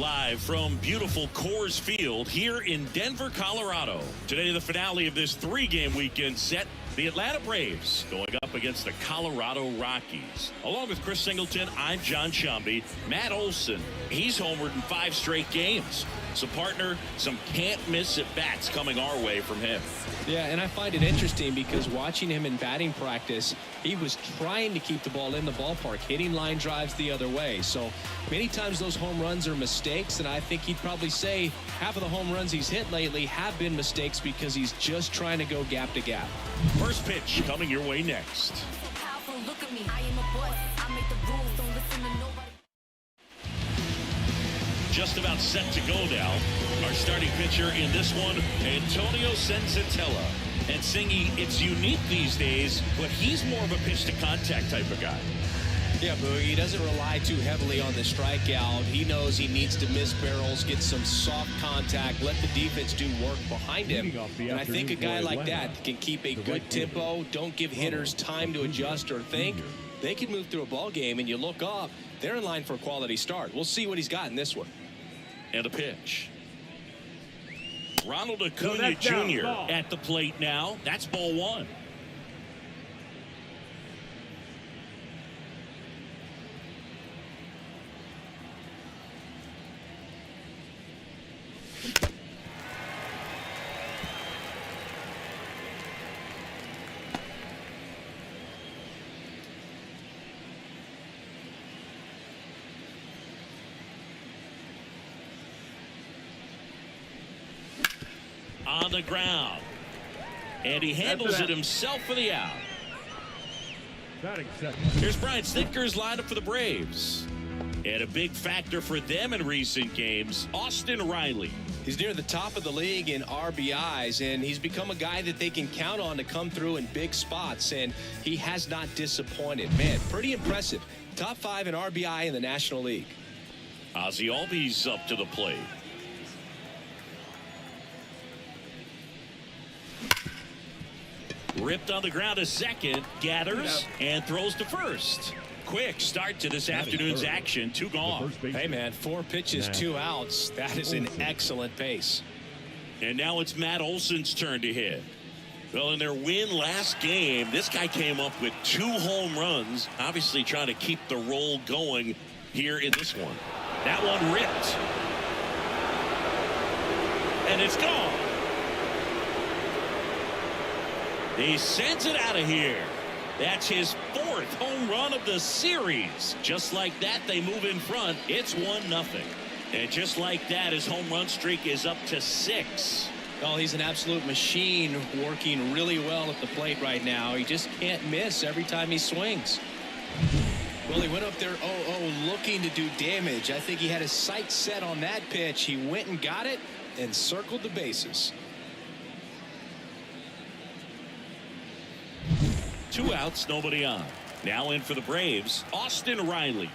live from beautiful Coors Field here in Denver, Colorado. Today, the finale of this three-game weekend set. The Atlanta Braves going up against the Colorado Rockies. Along with Chris Singleton, I'm John Shambi. Matt Olson, he's homered in 5 straight games. So, partner, some can't-miss at-bats coming our way from him. Yeah, and I find it interesting because watching him in batting practice, he was trying to keep the ball in the ballpark, hitting line drives the other way. So many times those home runs are mistakes, and I think he'd probably say half of the home runs he's hit lately have been mistakes because he's just trying to go gap to gap. First pitch coming your way next. Just about set to go now. Our starting pitcher in this one, Antonio Senzatella. And Singy, it's unique these days, but he's more of a pitch-to-contact type of guy. Yeah, Boogie, he doesn't rely too heavily on the strikeout. He knows he needs to miss barrels, get some soft contact, let the defense do work behind him. And I think a guy like that can keep a good tempo, don't give hitters time to adjust or think. They can move through a ball game, and you look up, they're in line for a quality start. We'll see what he's got in this one. And a pitch. Ronald Acuna Jr. at the plate now. That's ball 1. On the ground, and he handles it himself for the out. Here's Brian Snitker's lineup for the Braves, and a big factor for them in recent games, Austin Riley. He's near the top of the league in RBIs, and he's become a guy that they can count on to come through in big spots, and he has not disappointed. Man, pretty impressive. Top 5 in RBI in the National League. Ozzie Albies up to the plate. Ripped on the ground to second, gathers, and throws to first. Quick start to this afternoon's action. 2 gone. Hey, man, 4 pitches, 2 outs. That is an excellent pace. And now it's Matt Olson's turn to hit. Well, in their win last game, this guy came up with 2 home runs, obviously trying to keep the roll going here in this one. That one ripped. And it's gone. He sends it out of here. That's his 4th home run of the series. Just like that, they move in front. It's 1-0. And just like that, his home run streak is up to 6. Oh, he's an absolute machine, working really well at the plate right now. He just can't miss every time he swings. Well, he went up there 0-0 looking to do damage. I think he had his sights set on that pitch. He went and got it and circled the bases. 2 outs, nobody on. Now in for the Braves, Austin Riley.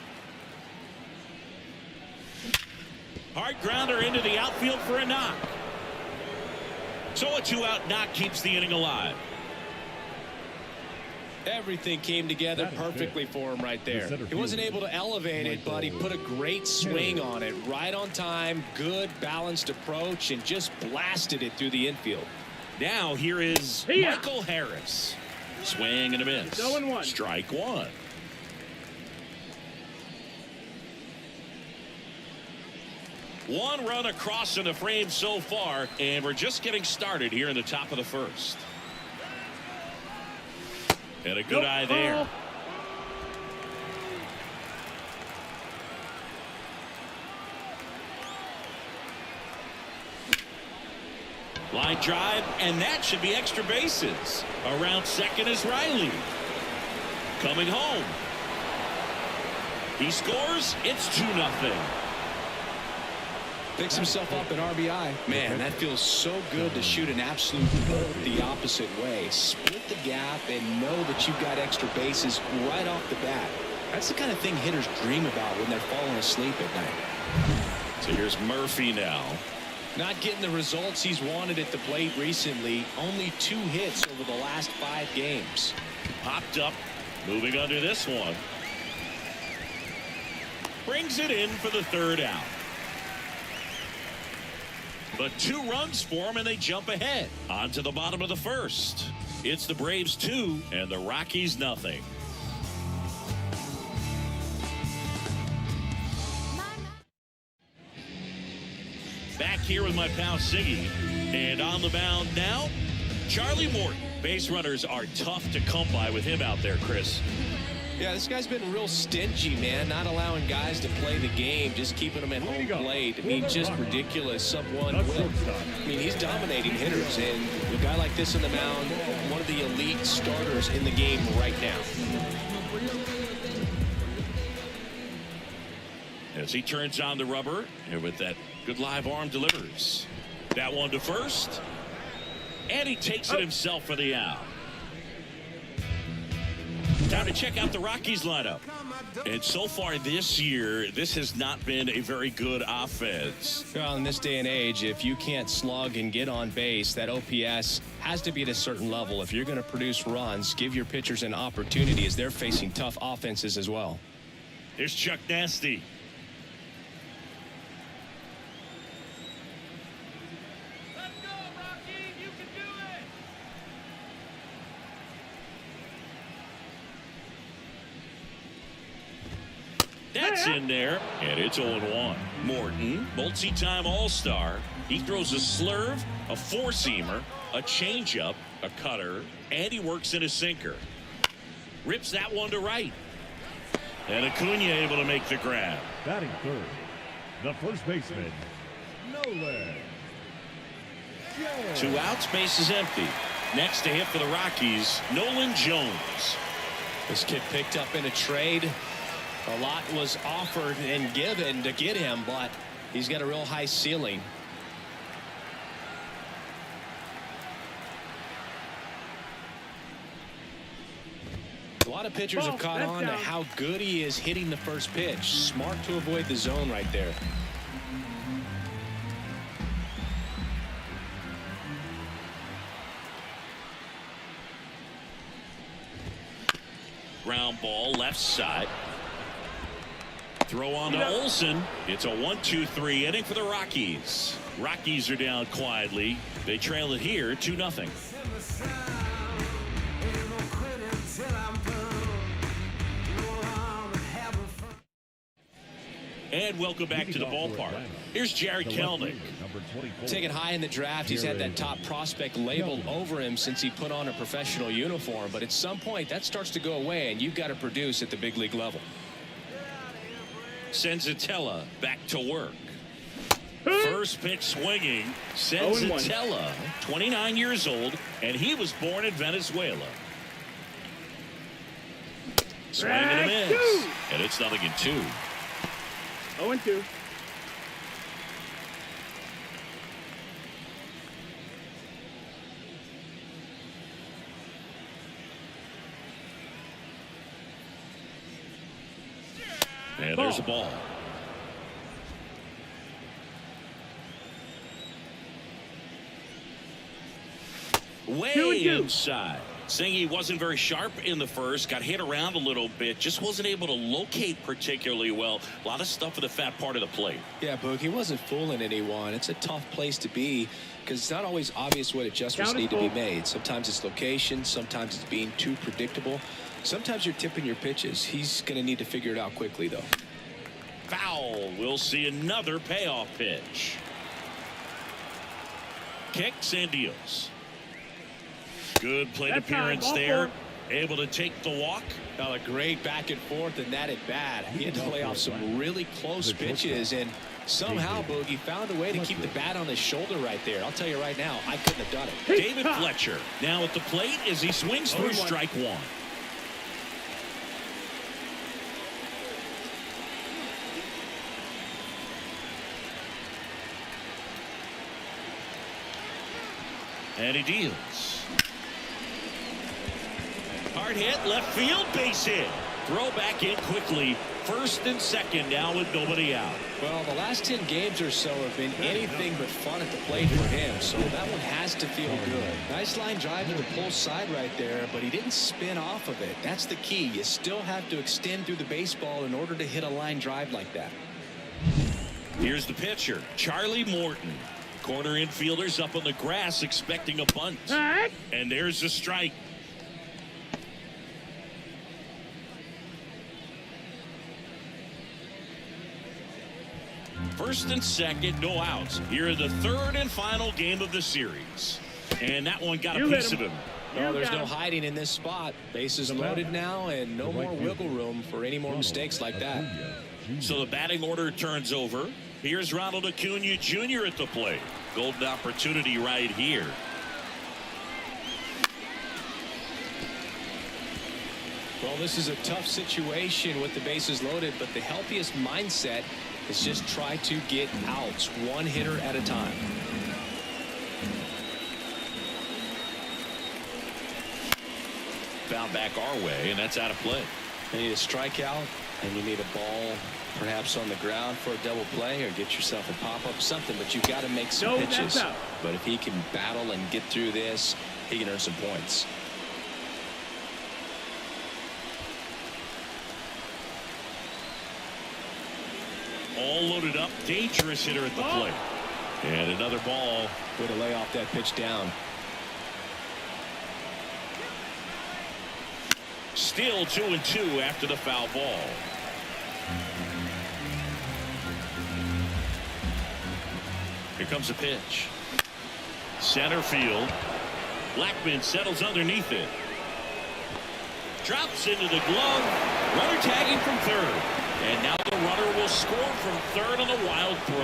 Hard grounder into the outfield for a knock. So a 2-out knock keeps the inning alive. Everything came together perfectly for him right there. He wasn't able to elevate it, but he put a great swing on it. Right on time, good balanced approach, and just blasted it through the infield. Now here is Michael Harris. Swing and a miss. 0-1. Strike 1. One run across in the frame so far, and we're just getting started here in the top of the first. And a good eye there. Line drive, and that should be extra bases. Around second is Riley. Coming home. He scores. It's 2-0. Picks himself up an RBI. Man, that feels so good to shoot an absolute bolt the opposite way. Split the gap and know that you've got extra bases right off the bat. That's the kind of thing hitters dream about when they're falling asleep at night. So here's Murphy now. Not getting the results he's wanted at the plate recently. Only 2 hits over the last 5 games. Popped up. Moving under this one. Brings it in for the 3rd out. but 2 runs for them, and they jump ahead. On to the bottom of the first. It's the Braves 2 and the Rockies nothing. Back here with my pal Siggy, and on the mound now, Charlie Morton. Base runners are tough to come by with him out there, Chris. Yeah, this guy's been real stingy, man, not allowing guys to play the game, just keeping them at home plate. I mean, just ridiculous sub-1 whip. I mean, he's dominating hitters, and a guy like this on the mound, one of the elite starters in the game right now. As he turns on the rubber, and with that good live arm delivers. That one to first. And he takes it himself for the out. Time to check out the Rockies lineup. And so far this year, this has not been a very good offense. Well, in this day and age, if you can't slug and get on base, that OPS has to be at a certain level. If you're going to produce runs, give your pitchers an opportunity as they're facing tough offenses as well. Here's Chuck Nasty. That's in there, and it's 0-1. Morton, multi-time All-Star. He throws a slurve, a four-seamer, a changeup, a cutter, and he works in a sinker. Rips that one to right. And Acuna able to make the grab. Batting third, the first baseman, Nolan. 2 outs, base is empty. Next to hit for the Rockies, Nolan Jones. This kid picked up in a trade. A lot was offered and given to get him, but he's got a real high ceiling. A lot of pitchers have caught on to how good he is hitting the first pitch. Smart to avoid the zone right there. Ground ball left side. Throw on to Olsen. It's a 1-2-3 inning for the Rockies. Rockies are down quietly. They trail it here 2-0. And welcome back to the ballpark. Here's Jared Kelnick. Taken high in the draft, he's had that top prospect labeled over him since he put on a professional uniform. But at some point, that starts to go away, and you've got to produce at the big league level. Senzatella back to work. First pitch swinging. Senzatella, 29 years old, and he was born in Venezuela. Swing and a miss. And it's 0-2. 0-2. And there's a ball. Way inside. Saying he wasn't very sharp in the first, got hit around a little bit, just wasn't able to locate particularly well. A lot of stuff for the fat part of the plate. Yeah, Boog, he wasn't fooling anyone. It's a tough place to be because it's not always obvious what adjustments need to be made. Sometimes it's location, sometimes it's being too predictable. Sometimes you're tipping your pitches. He's going to need to figure it out quickly, though. Foul. We'll see another payoff pitch. Kicks and deals. Good plate appearance there. Able to take the walk. A great back and forth and that at bat. He had to play off some really close pitches, and somehow, Boogie found a way to keep the bat on his shoulder right there. I'll tell you right now, I couldn't have done it. David Fletcher now at the plate as he swings through strike one. And he deals. Hard hit, left field, base hit. Throw back in quickly. First and second now with nobody out. Well, the last 10 games or so have been anything but fun at the plate for him, so that one has to feel good. Nice line drive to the pull side right there, but he didn't spin off of it. That's the key. You still have to extend through the baseball in order to hit a line drive like that. Here's the pitcher, Charlie Morton. Corner infielders up on the grass expecting a bunt. And there's the strike. First and second, no outs. Here in the third and final game of the series. And that one got a piece of him. No, there's no hiding in this spot. Bases loaded now, and no more wiggle room for any more mistakes like that. So the batting order turns over. Here's Ronald Acuna Jr. at the plate. Golden opportunity right here. Well, this is a tough situation with the bases loaded, but the healthiest mindset is just try to get outs, one hitter at a time. Foul back our way, and that's out of play. You need a strikeout, and you need a ball perhaps on the ground for a double play, or get yourself a pop-up, something, but you've got to make some pitches. But if he can battle and get through this, he can earn some points. All loaded up, dangerous hitter at the plate. And another ball. Way to lay off that pitch down. Still 2-2 after the foul ball. Here comes a pitch. Center field. Blackman settles underneath it. Drops into the glove. Runner tagging from third. And now the runner will score from third on a wild throw.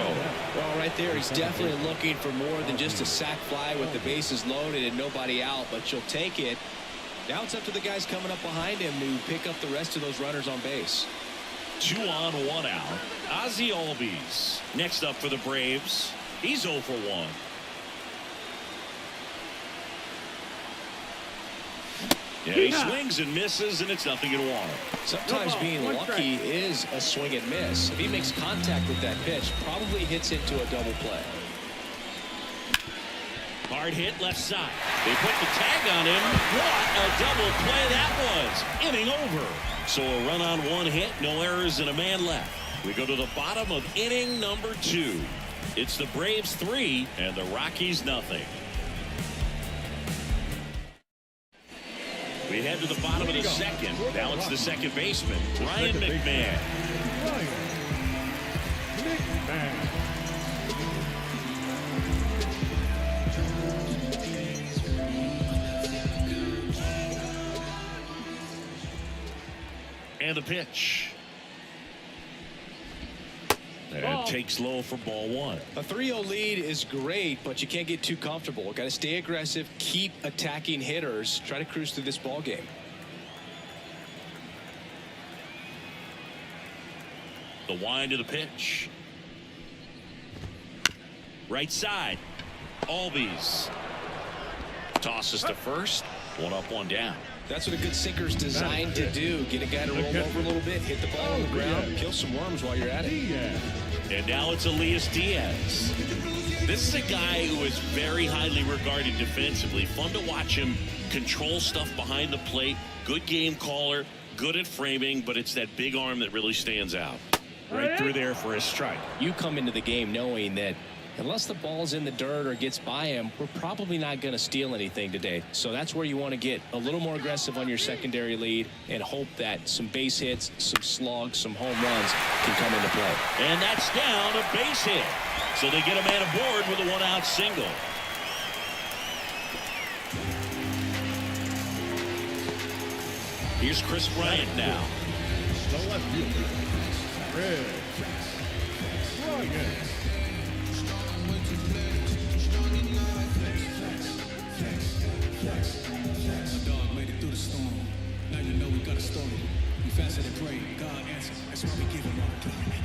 Well, right there, he's definitely looking for more than just a sac fly with the bases loaded and nobody out, but you'll take it. Now it's up to the guys coming up behind him to pick up the rest of those runners on base. 2 on, 1 out. Ozzie Albies next up for the Braves. He's 0 for 1. Yeah, he swings and misses, and it's nothing in 1. Sometimes being lucky is a swing and miss. If he makes contact with that pitch, probably hits into a double play. Hard hit left side. They put the tag on him. What a double play that was. Inning over. So a run on 1 hit, no errors, and a man left. We go to the bottom of inning number 2. It's the Braves 3 and the Rockies nothing. We head to the bottom of the second. Now it's the second baseman, Ryan McMahon. And the pitch. And takes low for ball 1. A 3-0 lead is great, but you can't get too comfortable. Got to stay aggressive, keep attacking hitters, try to cruise through this ball game. The wind of the pitch. Right side. Albies tosses to first. 1 up, 1 down. That's what a good sinker's designed to do. Get a guy to roll over a little bit, hit the ball on the ground, kill some worms while you're at it. And now it's Elias Diaz. This is a guy who is very highly regarded defensively. Fun to watch him control stuff behind the plate. Good game caller, good at framing, but it's that big arm that really stands out. Right through there for a strike. You come into the game knowing that unless the ball's in the dirt or gets by him, we're probably not going to steal anything today. So that's where you want to get a little more aggressive on your secondary lead and hope that some base hits, some slugs, some home runs can come into play. And that's down, a base hit. So they get a man aboard with a 1-out single. Here's Chris Bryant now. The left fielder, Red Ryan. Dog made it through the storm. Now you know we got a story. We fasted and prayed. God answered. That's why we give him all the glory.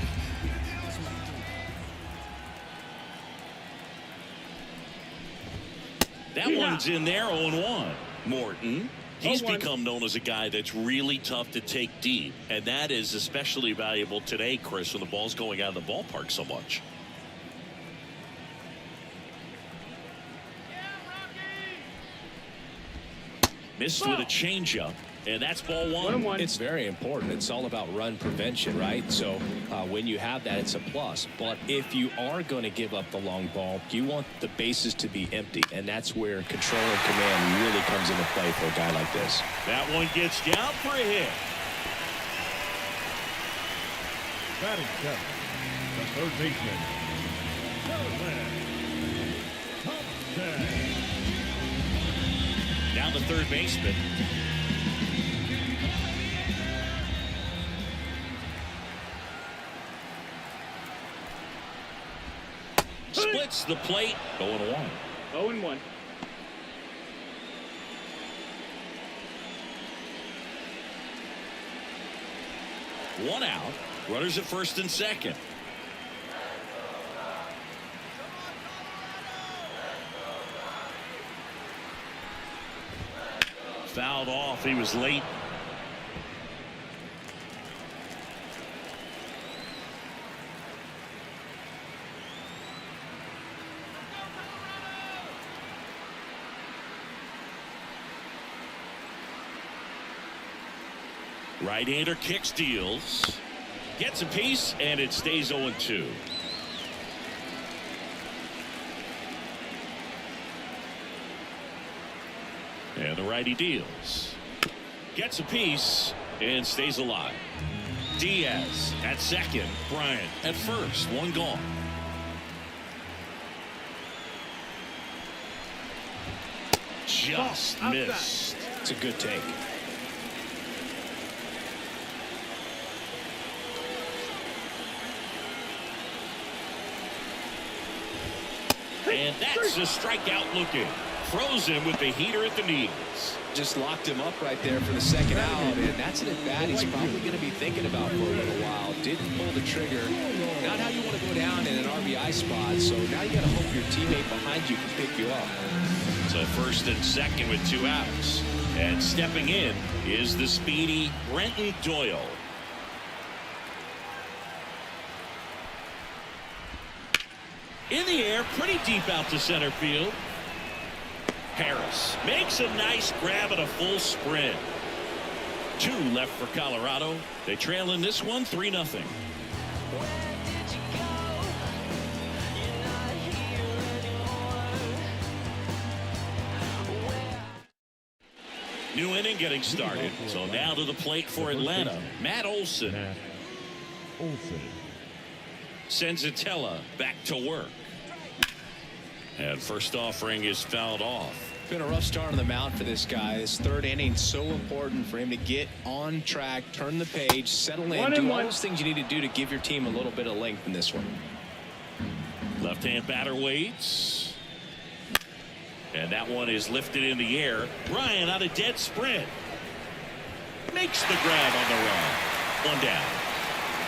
That one's in there, 0-1. Morton. He's become known as a guy that's really tough to take deep, and that is especially valuable today, Chris, when the ball's going out of the ballpark so much. Missed with a changeup. And that's ball one. 1-1. It's very important. It's all about run prevention, right? So when you have that, it's a plus. But if you are going to give up the long ball, you want the bases to be empty. And that's where control and command really comes into play for a guy like this. That one gets down for a hit. Batting seventh, the third baseman, Thompson. Down the third baseman. Splits the plate. 0-1. 0-1. One out. Runners at first and second. Fouled off. He was late. Right-hander kicks, deals, gets a piece, and it stays 0-2. And the righty deals, gets a piece, and stays alive. Diaz at second, Bryant at first, one gone. Just missed. It's a good take. And that's a strikeout looking. Throws him with the heater at the knees. Just locked him up right there for the second out, and that's an at-bat he's probably going to be thinking about for a little while. Didn't pull the trigger. Not how you want to go down in an RBI spot, so now you got to hope your teammate behind you can pick you up. So first and second with two outs. And stepping in is the speedy Brenton Doyle. In the air, pretty deep out to center field. Harris makes a nice grab at a full sprint. Two left for Colorado. They trail in this one 3-0. New inning getting started. So now to the plate for Atlanta. Matt Olson. Senzatella back to work. And first offering is fouled off. Been a rough start on the mound for this guy. This third inning so important for him to get on track, turn the page, settle in, do all those things you need to do to give your team a little bit of length in this one. Left-hand batter waits. And that one is lifted in the air. Ryan on a dead sprint. Makes the grab on the run. One down.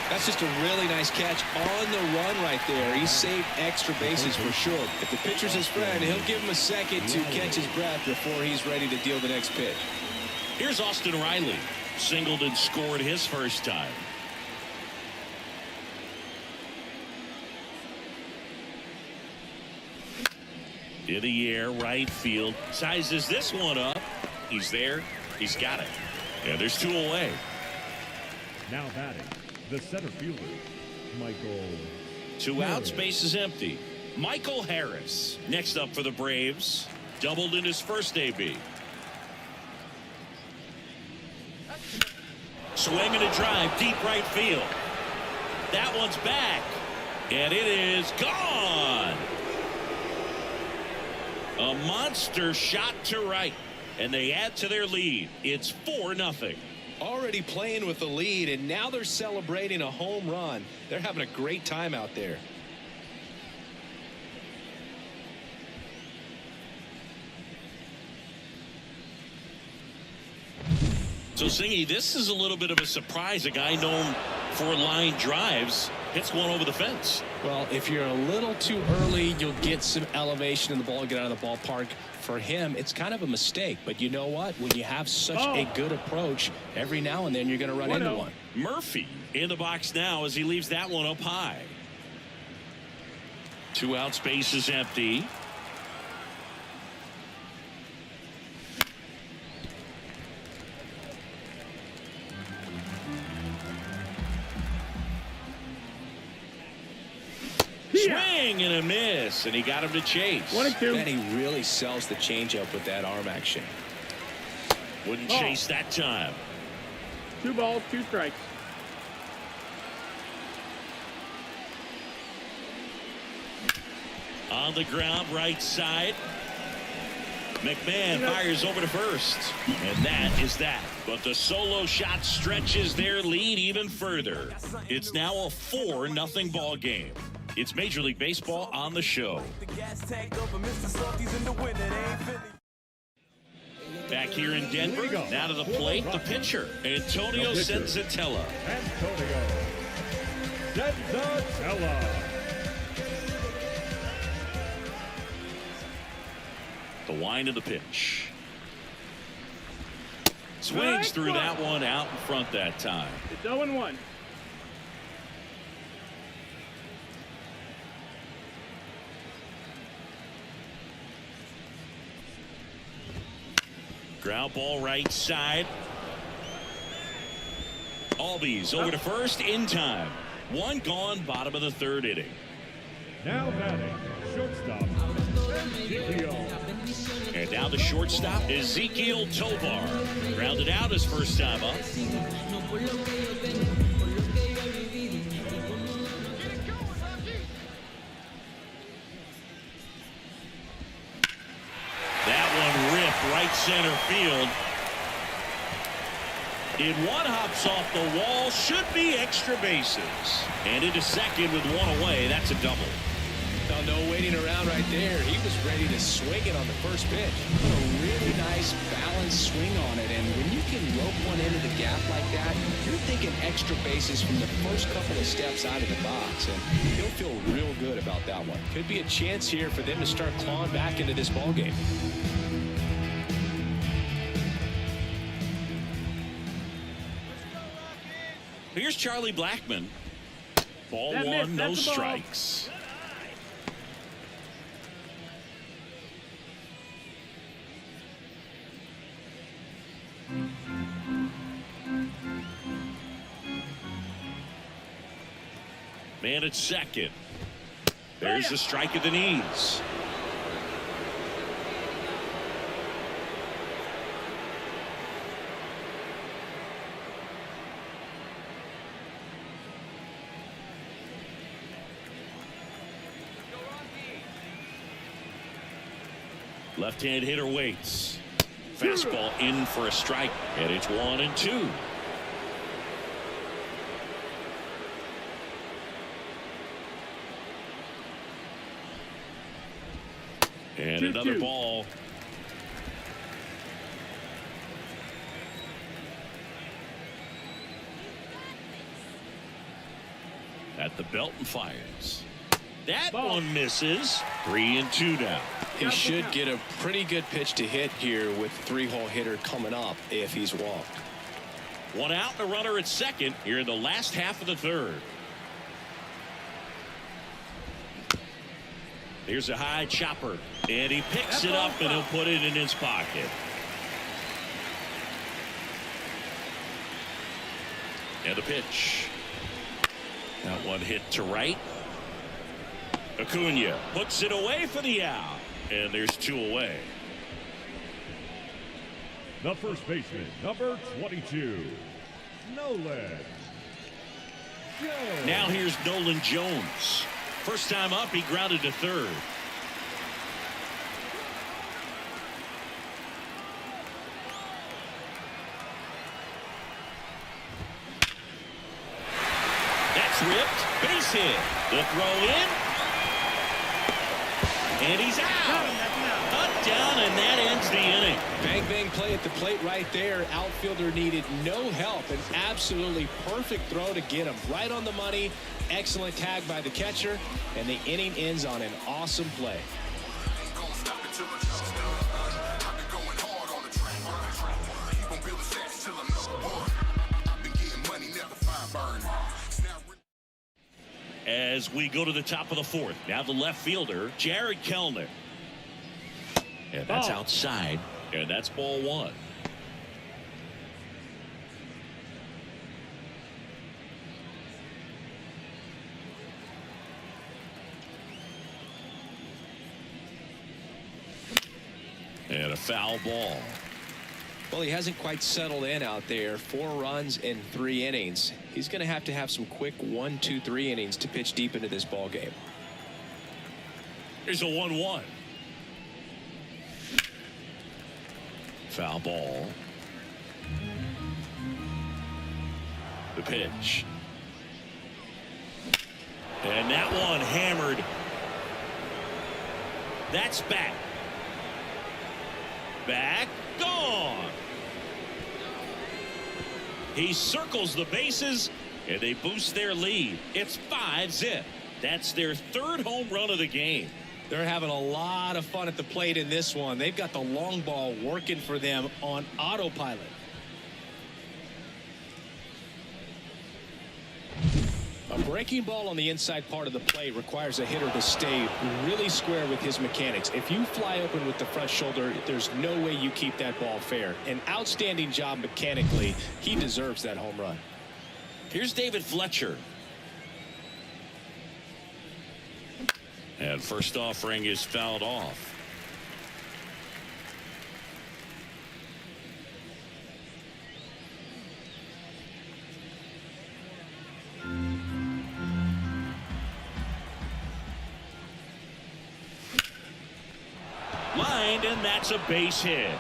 That's just a really nice catch on the run right there. He saved extra bases for sure. If the pitcher's his friend, he'll give him a second to catch his breath before he's ready to deal the next pitch. Here's Austin Riley. Singled and scored his first time. In the air, right field. Sizes this one up. He's there. He's got it. And there's two away. Now batting, the center fielder, Michael. Two outs, base is empty. Michael Harris next up for the Braves. Doubled in his first AB. Swing and a drive, deep right field. That one's back. And it is gone. A monster shot to right. And they add to their lead. It's 4-0. Already playing with the lead, and now they're celebrating a home run. They're having a great time out there. So, Singy, this is a little bit of a surprise. A guy known for line drives hits one over the fence. Well, if you're a little too early, you'll get some elevation in the ball and get out of the ballpark. For him, it's kind of a mistake. But you know what? When you have such a good approach, every now and then you're going to run into one. Murphy in the box now as he leaves that one up high. Two out, space is empty. swing and a miss, and he got him to chase. 1-2. And he really sells the changeup with that arm action. Wouldn't chase that time. 2 balls, 2 strikes. On the ground, right side. McMahon fires over to first. And that is that. But the solo shot stretches their lead even further. It's now a 4-0 ball game. It's Major League Baseball on the show. Back here in Denver, now to the plate, the pitcher, Antonio Senzatella. Antonio Senzatella. The wind of the pitch. Swings through that one out in front that time. It's 0-1. Ground ball right side. Albies over to first in time. 1 gone, bottom of the 3rd inning. Now batting, shortstop, Ezekiel. And now the shortstop, Ezekiel Tovar. Grounded out his first time up. That one ripped right center field. It one hops off the wall, should be extra bases. And into second with 1 away. That's a double. No waiting around right there. He was ready to swing it on the first pitch. Put a really nice balanced swing on it. And when you can rope one into the gap like that, you're thinking extra bases from the first couple of steps out of the box. And he'll feel real good about that one. Could be a chance here for them to start clawing back into this ball game. Here's Charlie Blackmon. Ball That 1, missed. no That's the ball. strikes. Man at second. There's the strike at the knees. Left-hand hitter waits. Fastball in for a strike, and it's 1-2. And another ball. At the belt and fires. That one misses. 3-2 now. He should get a pretty good pitch to hit here with 3-hole hitter coming up if he's walked. 1 out and a runner at second here in the last half of the 3rd. Here's a high chopper, and he picks it up and he'll put it in his pocket. And the pitch. That one hit to right. Acuna puts it away for the out, and there's 2 away. The first baseman, number 22, Nolan Jones. Now here's Nolan Jones. First time up, he grounded to third. That's ripped. Base hit. The throw in. And he's out. Up, down, and that ends the inning. Bang, bang play at the plate right there. Outfielder needed no help. An absolutely perfect throw to get him right on the money. Excellent tag by the catcher. And the inning ends on an awesome play. As we go to the top of the 4th, now the left fielder, Jared Kellner. And that's outside, and that's ball 1. And a foul ball. Well, he hasn't quite settled in out there. 4 runs in 3 innings. He's going to have some quick 1, 2, 3 innings to pitch deep into this ball game. Here's a 1-1. Foul ball. The pitch. And that one hammered. That's back. Back. Gone. He circles the bases, and they boost their lead. It's 5-0. That's their 3rd home run of the game. They're having a lot of fun at the plate in this one. They've got the long ball working for them on autopilot. A breaking ball on the inside part of the plate requires a hitter to stay really square with his mechanics. If you fly open with the front shoulder, there's no way you keep that ball fair. An outstanding job mechanically. He deserves that home run. Here's David Fletcher. And first offering is fouled off. Lined, and that's a base hit.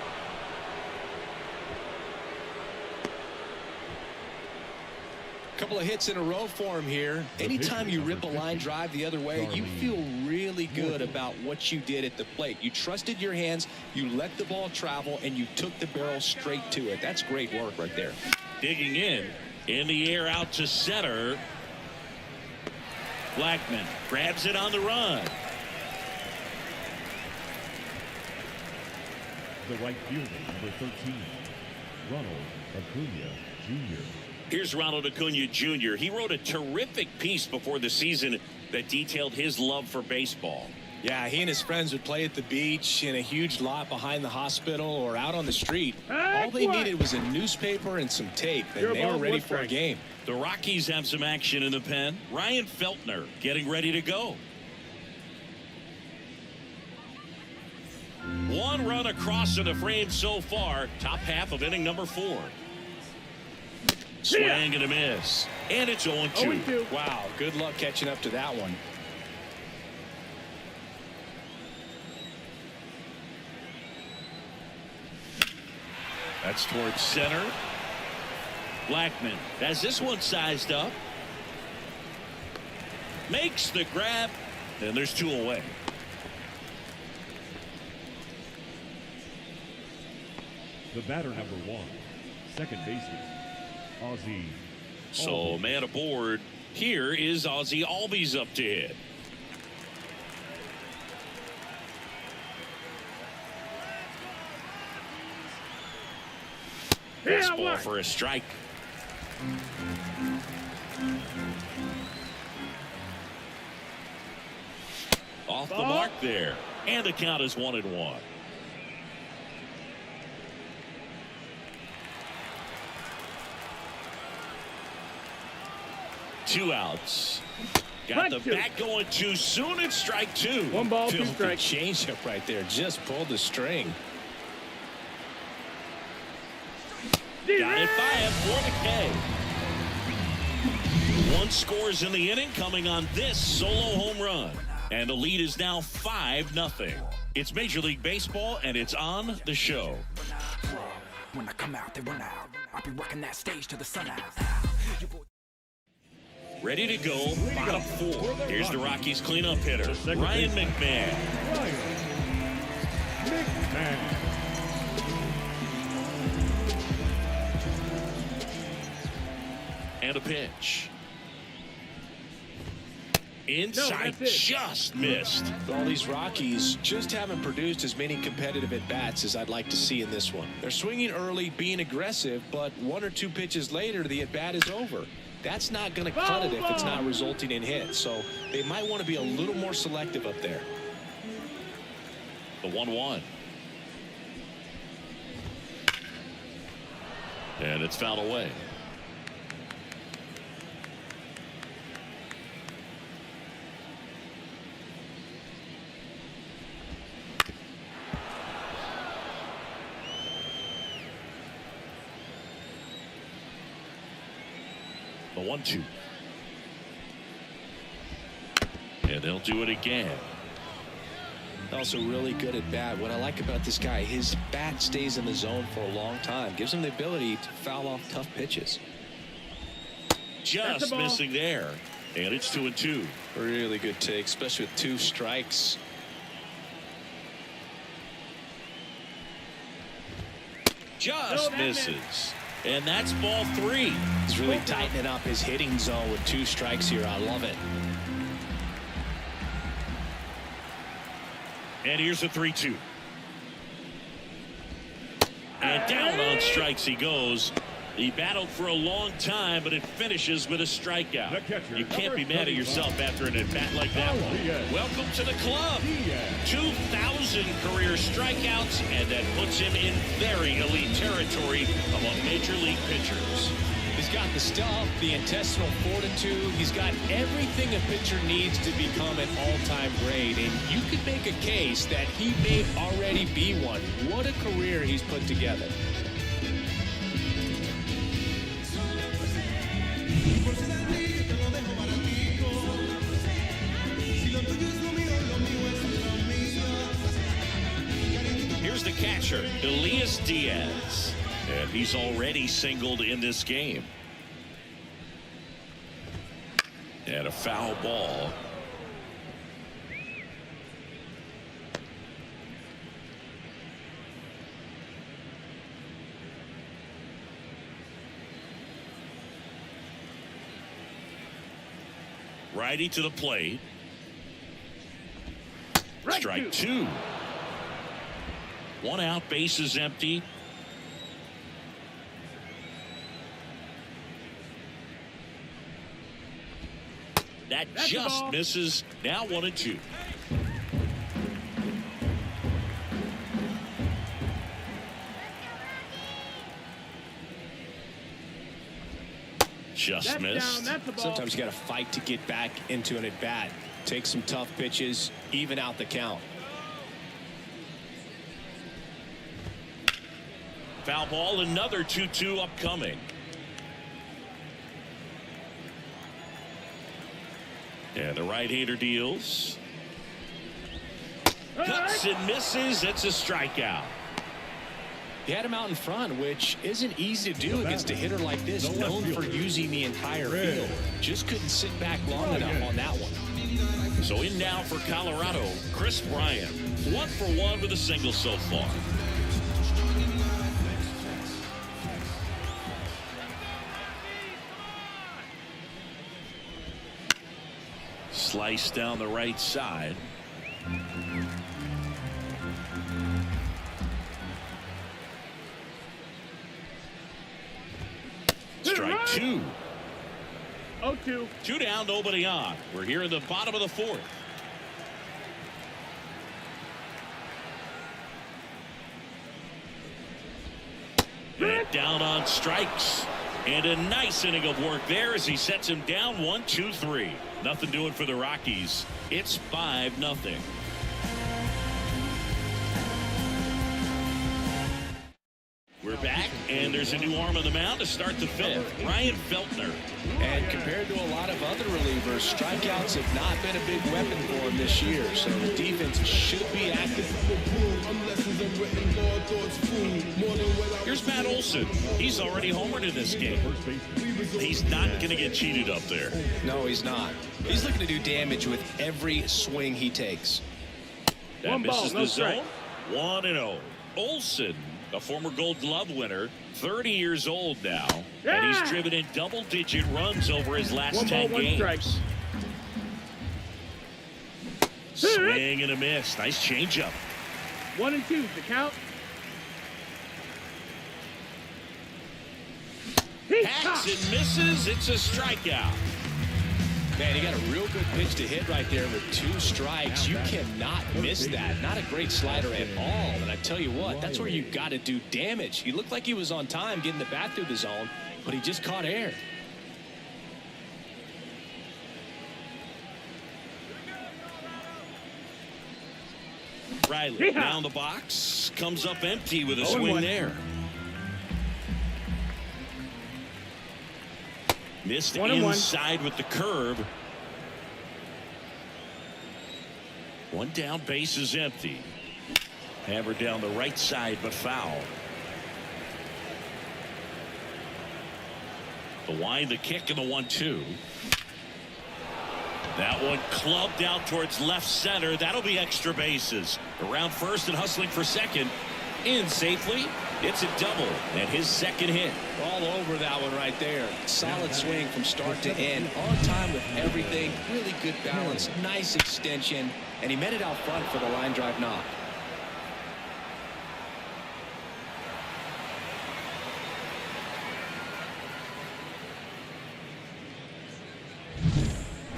Couple of hits in a row for him here. Anytime you rip a line drive the other way, you feel really good about what you did at the plate. You trusted your hands, you let the ball travel, and you took the barrel straight to it. That's great work right there. Digging in the air out to center. Blackman grabs it on the run. The right fielder, number 13, Ronald Acuna Jr. Here's Ronald Acuna Jr. He wrote a terrific piece before the season that detailed his love for baseball. Yeah, he and his friends would play at the beach, in a huge lot behind the hospital, or out on the street. All they needed was a newspaper and some tape, and they were ready for a game. The Rockies have some action in the pen. Ryan Feltner getting ready to go. 1 run across in the frame so far. Top half of inning number 4. Swing and a miss. And it's 0-2. Wow, good luck catching up to that one. That's towards center. Blackman has this one sized up. Makes the grab. And there's 2 away. The batter, number 1, second baseman, Ozzie. So man aboard. Here is Ozzie Albies up to hit. Fastball for a strike. Off the mark there. And the count is 1-1. Two outs. Got the bat going too soon. It's strike 2. 1 ball, 2 strikes. Changeup right there. Just pulled the string. Got it by him for the K. 1 scores in the inning, coming on this solo home run. And the lead is now 5-0. It's Major League Baseball, and it's on the show. When I come out, they run out. I'll be working that stage to the sun out. Ready to go, bottom 4. Here's the Rockies cleanup hitter, Ryan McMahon. And a pitch. Inside, just missed. All these Rockies just haven't produced as many competitive at-bats as I'd like to see in this one. They're swinging early, being aggressive, but 1 or 2 pitches later, the at-bat is over. That's not going to cut it if it's not resulting in hits. So they might want to be a little more selective up there. The 1-1. And it's fouled away. The 1-2. And they'll do it again. Also really good at bat. What I like about this guy, his bat stays in the zone for a long time. Gives him the ability to foul off tough pitches. Just missing there. And it's 2-2. Really good take, especially with 2 strikes. Just misses. And that's ball 3. He's really tightening up his hitting zone with 2 strikes here. I love it. And here's a 3-2. And down on strikes he goes. He battled for a long time, but it finishes with a strikeout. You can't be mad at yourself after an at-bat like that one. Welcome to the club. 2,000 career strikeouts, and that puts him in very elite territory among major league pitchers. He's got the stuff, the intestinal fortitude. He's got everything a pitcher needs to become an all-time great. And you could make a case that he may already be one. What a career he's put together. Here's the catcher, Elias Diaz. And he's already singled in this game. And a foul ball. Righty to the plate. Strike 2. 1 out, base is empty. That just misses. Now 1-2. Just missed. Sometimes you got to fight to get back into an at-bat. Take some tough pitches, even out the count. Foul ball, another 2-2 upcoming. And the right-hander deals. Cuts and misses. It's a strikeout. He had him out in front, which isn't easy to do against a hitter like this, known for using the entire field. Just couldn't sit back long enough on that one. So in now for Colorado, Chris Bryant. 1 for 1 with a single so far. Slice down the right side. Strike 2. 0-2. 2 down, nobody on. We're here in the bottom of the 4th. And down on strikes. And a nice inning of work there as he sets him down 1-2-3. Nothing doing for the Rockies. It's 5-0. We're back, and there's a new arm on the mound to start the 5th. Ryan Feltner. And compared to a lot of other relievers, strikeouts have not been a big weapon for him this year. So the defense should be active. Here's Matt Olson. He's already homered in this game. He's not going to get cheated up there. No, he's not. He's looking to do damage with every swing he takes. That misses the zone. 1-0. Olson, a former Gold Glove winner, 30 years old now, and he's driven in double-digit runs over his last 10 games. Swing and a miss. Nice changeup. 1-2 to count. Hacks and misses. It's a strikeout. Man, he got a real good pitch to hit right there with 2 strikes. You cannot miss that. Not a great slider at all. And I tell you what, that's where you got to do damage. He looked like he was on time getting the bat through the zone, but he just caught air. Riley down the box, comes up empty with a swing there. Missed 1-1. inside with the curve. One down, base is empty. Hammered down the right side, but foul. The wind, the kick, and the 1-2. That one clubbed out towards left center. That'll be extra bases. Around first and hustling for second. In safely. It's a double and his second hit. All over that one right there. Solid swing from start to end. On time with everything. Really good balance. Nice extension. And he met it out front for the line drive knock.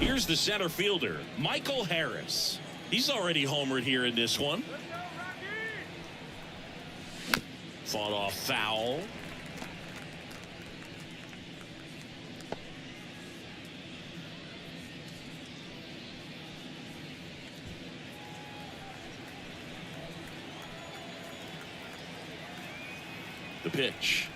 Here's the center fielder, Michael Harris. He's already homered here in this one. Fought off foul. The pitch.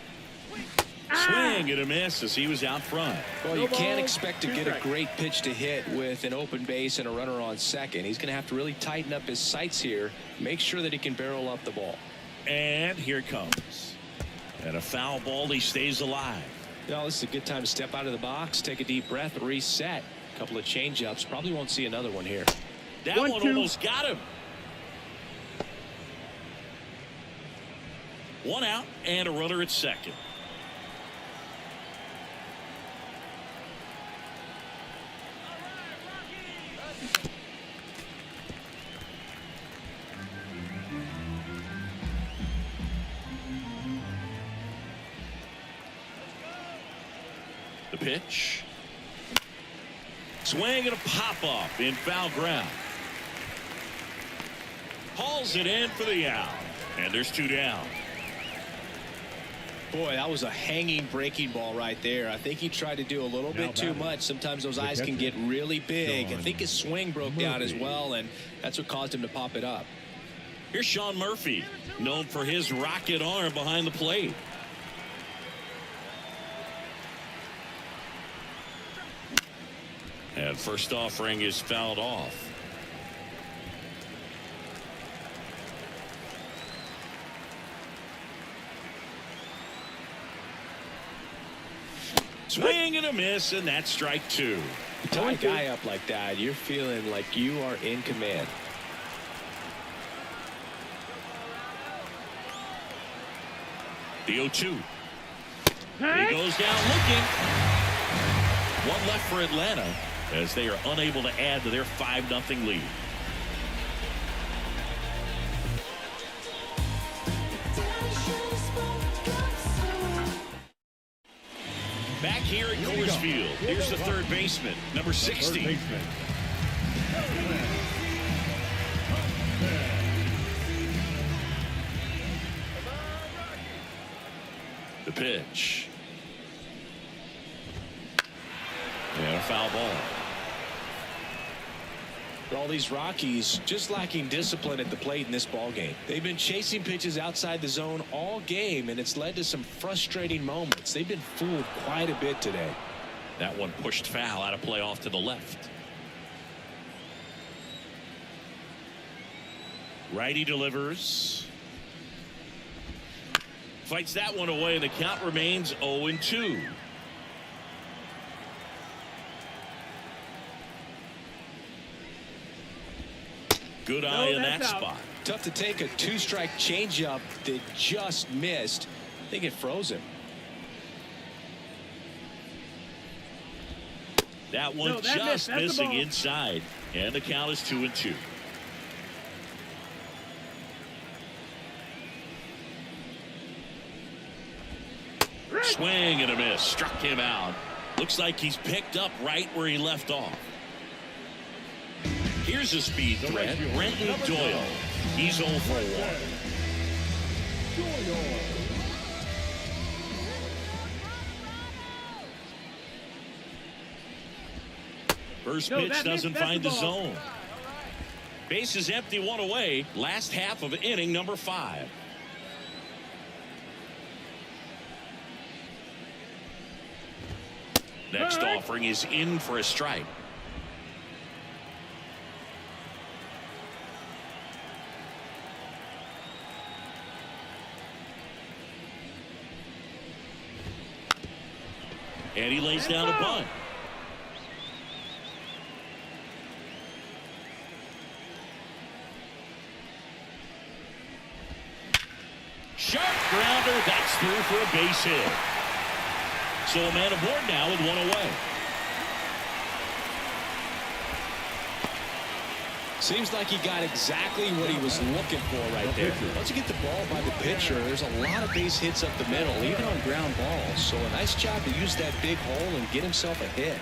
Swing and a miss as he was out front. Well, you can't expect to get a great pitch to hit with an open base and a runner on second. He's going to have to really tighten up his sights here. Make sure that he can barrel up the ball. And here it comes. And a foul ball. He stays alive. Now, this is a good time to step out of the box, take a deep breath, reset. A couple of change-ups. Probably won't see another one here. That one almost got him. One out and a runner at second. The pitch. Swing and a pop-up in foul ground. Hauls it in for the out. And there's two down. Boy, that was a hanging breaking ball right there. I think he tried to do a little bit too much. Sometimes those eyes can get really big. I think his swing broke down as well, and that's what caused him to pop it up. Here's Sean Murphy, known for his rocket arm behind the plate. And first offering is fouled off. Swing and a miss, and that's strike two. You tie a guy up like that, you're feeling like you are in command. The 0-2. He goes down looking. One left for Atlanta as they are unable to add to their 5-0 lead. Back here at Coors Field, here's the third baseman, number 60. The pitch. And a foul ball. All these Rockies just lacking discipline at the plate in this ball game. They've been chasing pitches outside the zone all game, and it's led to some frustrating moments. They've been fooled quite a bit today. That one pushed foul out of play off to the left. Righty delivers. Fights that one away. The count remains 0-2. Good eye in that spot. Tough to take a two-strike changeup that just missed. I think it froze him. That one just missing inside. And the count is 2-2. Swing and a miss. Struck him out. Looks like he's picked up right where he left off. Here's a speed threat, Brenton Doyle. He's 0 for 1. First pitch doesn't find the zone. Base is empty, one away. Last half of inning number 5. Next offering is in for a strike. And he lays down a bunt. Sharp grounder. That's through for a base hit. So a man aboard now with one away. Seems like he got exactly what he was looking for right there. Once you get the ball by the pitcher, there's a lot of base hits up the middle, even on ground balls. So a nice job to use that big hole and get himself a hit.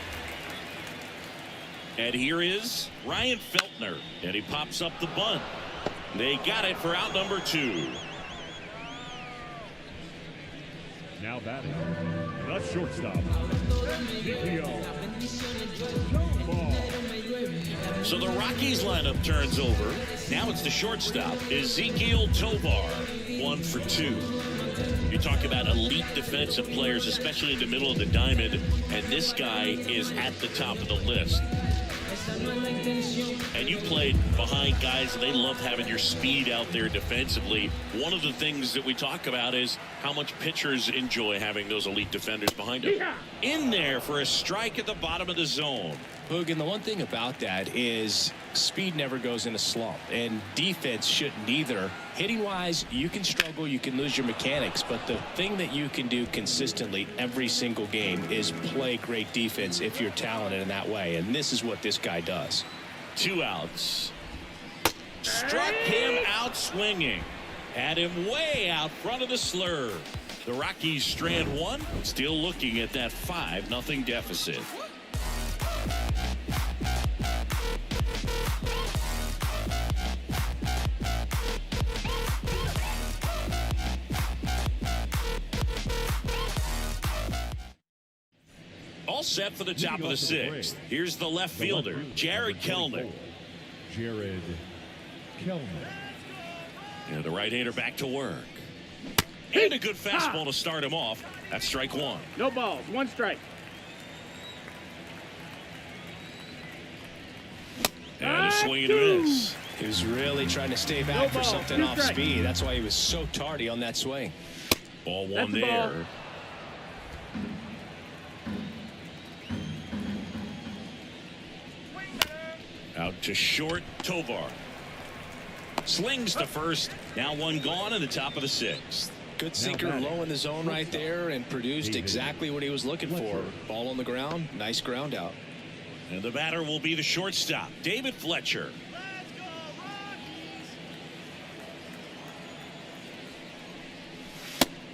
And here is Ryan Feltner. And he pops up the bunt. They got it for out number 2. Now batting, the shortstop, Ball. So the Rockies lineup turns over. Now it's the shortstop, Ezequiel Tovar, 1 for 2. You talk about elite defensive players, especially in the middle of the diamond, and this guy is at the top of the list. And you played behind guys, and they love having your speed out there defensively. One of the things that we talk about is how much pitchers enjoy having those elite defenders behind them. In there for a strike at the bottom of the zone. Hoog, and the one thing about that is speed never goes in a slump, and defense shouldn't either. Hitting wise, you can struggle, you can lose your mechanics, but the thing that you can do consistently every single game is play great defense if you're talented in that way, and this is what this guy does. 2 outs. Struck him out swinging. Had him way out front of the slur. The Rockies strand 1, still looking at that 5-0 deficit. All set for the top of the 6th. Here's the left fielder, Jared Kelenic. Jared Kelenic. And the right-hander back to work. And a good fastball to start him off. That's strike 1. No balls, 1 strike. And a swing and a miss. He was really trying to stay back for something off speed. That's why he was so tardy on that swing. Ball 1 there. Out to short, Tovar. Slings to first. Now 1 gone in the top of the 6th. Good sinker low in the zone right there and produced exactly what he was looking for. Ball on the ground. Nice ground out. And the batter will be the shortstop, David Fletcher.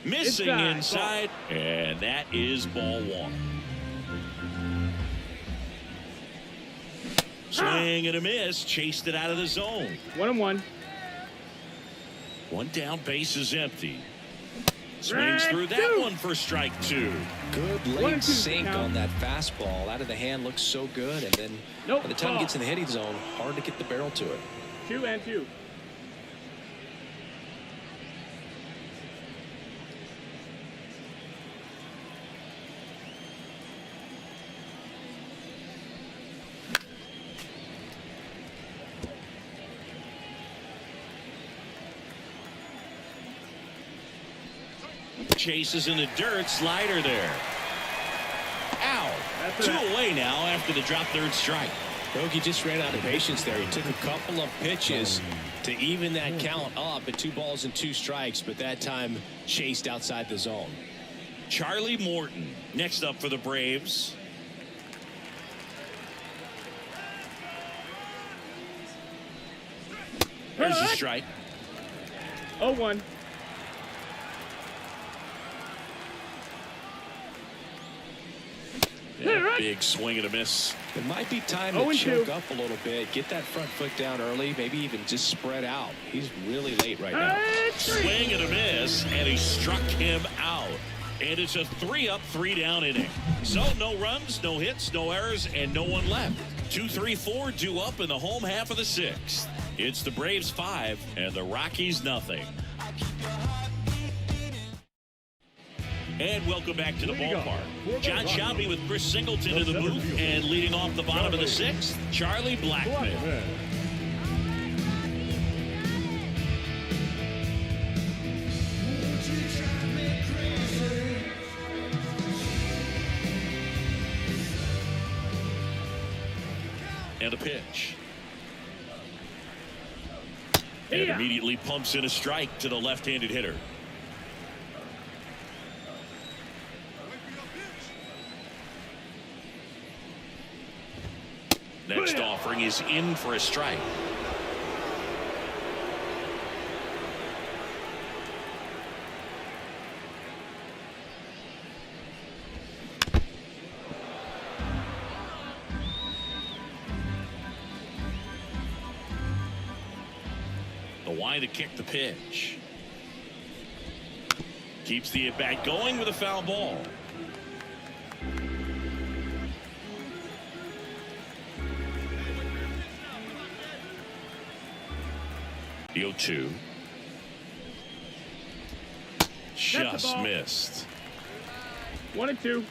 Missing inside, and that is ball 1. Swing and a miss, chased it out of the zone. 1-1. 1 down, base is empty. Swings through that one for strike 2. Good late sink on that fastball. Out of the hand looks so good, and then by the time it gets in the hitting zone, hard to get the barrel to it. 2-2. Chases in the dirt, slider there. Ow. 2 away now after the drop third strike. He just ran out of patience there. He took a couple of pitches to even that count up at 2 balls and 2 strikes, but that time chased outside the zone. Charlie Morton next up for the Braves. There's a strike. 0-1. Big swing and a miss. It might be time to choke up a little bit, get that front foot down early, maybe even just spread out. He's really late right now. Swing and a miss, and he struck him out. And it's a 3-up, 3-down inning. So no runs, no hits, no errors, and no one left. 2, 3, 4 due up in the home half of the 6th. It's the Braves 5 and the Rockies 0. And welcome back to the Leading off ballpark. for the John Rockies, Shelby with Chris Singleton the in the center booth. fielder, And leading off the bottom of the Charlie 6th, Charlie Blackmon. Blackmon. And a pitch. And Yeah. immediately pumps in a strike to the left-handed hitter. Next offering is in for a strike. The wide to kick the pitch. Keeps the at-bat going with a foul ball. The 0-2. Just ball. missed. 1-2.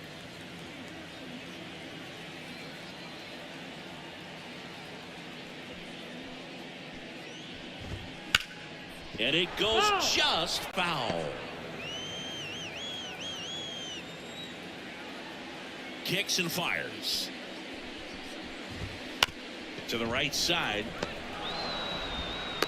And it goes just foul. Kicks and fires. To the right side.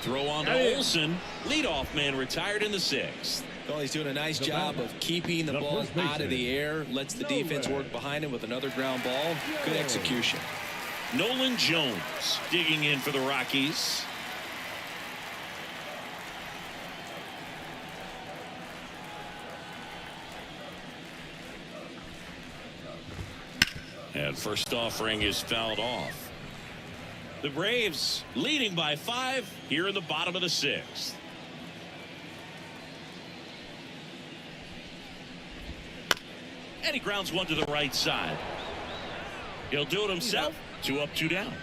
Throw on to Olsen. Leadoff man retired in the 6th. Well, he's doing a nice job of keeping the ball first out of baseman, the air. Lets the defense work behind him with another ground ball. Good execution. Nolan Jones digging in for the Rockies. And first offering is fouled off. The Braves leading by 5 here in the bottom of the 6th. And he grounds one to the right side. He'll do it himself. 2 up, 2 down.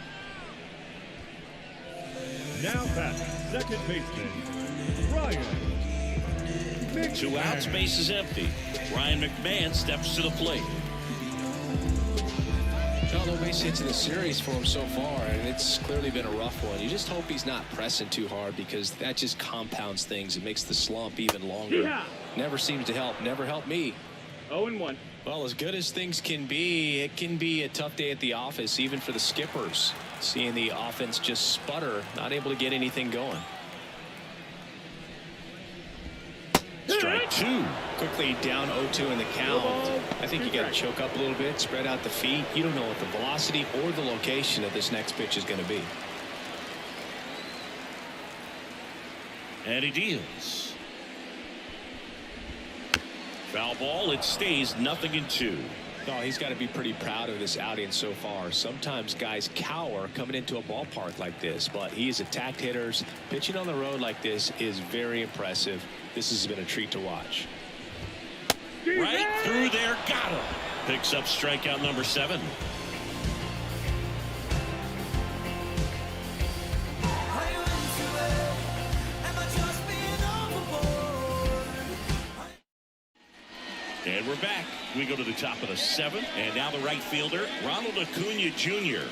Now batting, second baseman, Ryan McMahon. 2 outs, base is empty. Ryan McMahon steps to the plate. No base hits in the series for him so far, and it's clearly been a rough one. You just hope he's not pressing too hard, because that just compounds things. It makes the slump even longer. Yeah. Never seems to help. Never helped me. 0-1. Well, as good as things can be, it can be a tough day at the office, even for the skippers. Seeing the offense just sputter, not able to get anything going. Strike 2. Quickly down 0-2 in the count. I think you got to choke up a little bit, spread out the feet. You don't know what the velocity or the location of this next pitch is going to be. And he deals. Foul ball. It stays 0-2. No, he's got to be pretty proud of this outing so far. Sometimes guys cower coming into a ballpark like this, but he has attacked hitters. Pitching on the road like this is very impressive. This has been a treat to watch. Right through there. Got him. Picks up strikeout number 7. And we're back. We go to the top of the 7th, and now the right fielder, Ronald Acuna Jr.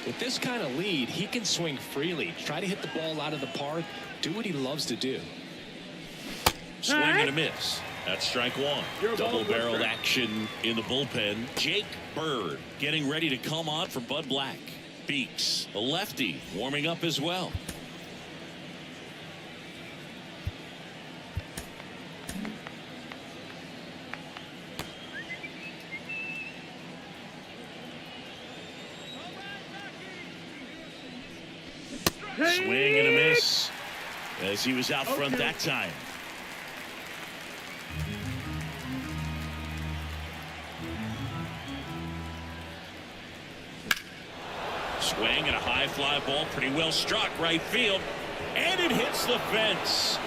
With this kind of lead, he can swing freely, try to hit the ball out of the park, do what he loves to do. Swing and a miss. That's strike 1. You're a ball, Double-barreled strike. action in the bullpen. Jake Bird getting ready to come on for Bud Black. Beeks, a lefty, warming up as well. Swing and a miss as he was out front that time. Swing and a high fly ball, pretty well struck right field, and it hits the fence.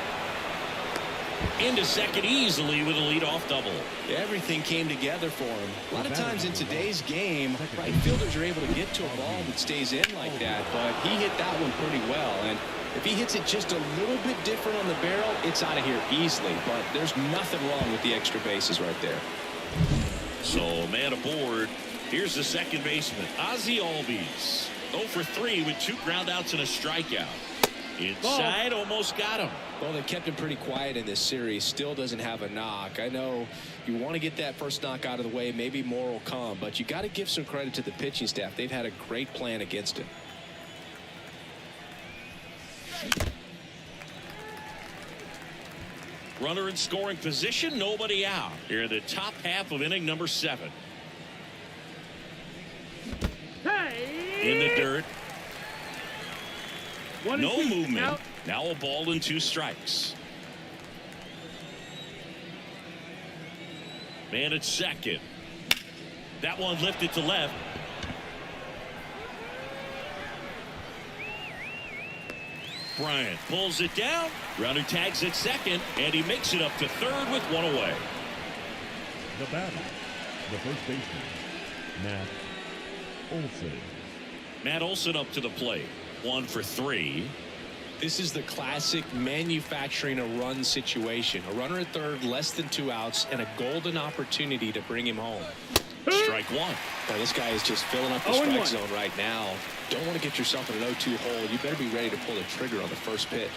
Into second easily with a leadoff double. Everything came together for him. A lot of times in today's game, right fielders are able to get to a ball that stays in like that, but he hit that one pretty well, and If he hits it just a little bit different on the barrel, it's out of here easily. But there's nothing wrong with the extra bases right there. So, man aboard. Here's the second baseman, Ozzie Albies. 0 for 3 with 2 groundouts and a strikeout. Inside, almost got him. Well, they kept him pretty quiet in this series. Still doesn't have a knock. I know you want to get that first knock out of the way. Maybe more will come. But you got to give some credit to the pitching staff. They've had a great plan against him. Runner in scoring position, nobody out. Here in the top half of inning number 7. In the dirt. No movement. Now a ball and 2 strikes. Man at second. That one lifted to left. Bryant pulls it down. Runner tags at second, and he makes it up to third with 1 away. The batter, the first baseman, Matt Olson. Matt Olson up to the plate. 1 for 3. This is the classic manufacturing a run situation. A runner at third, less than 2 outs, and a golden opportunity to bring him home. Strike 1. Now, this guy is just filling up the strike zone right now. Don't want to get yourself in an 0-2 hole. You better be ready to pull the trigger on the first pitch.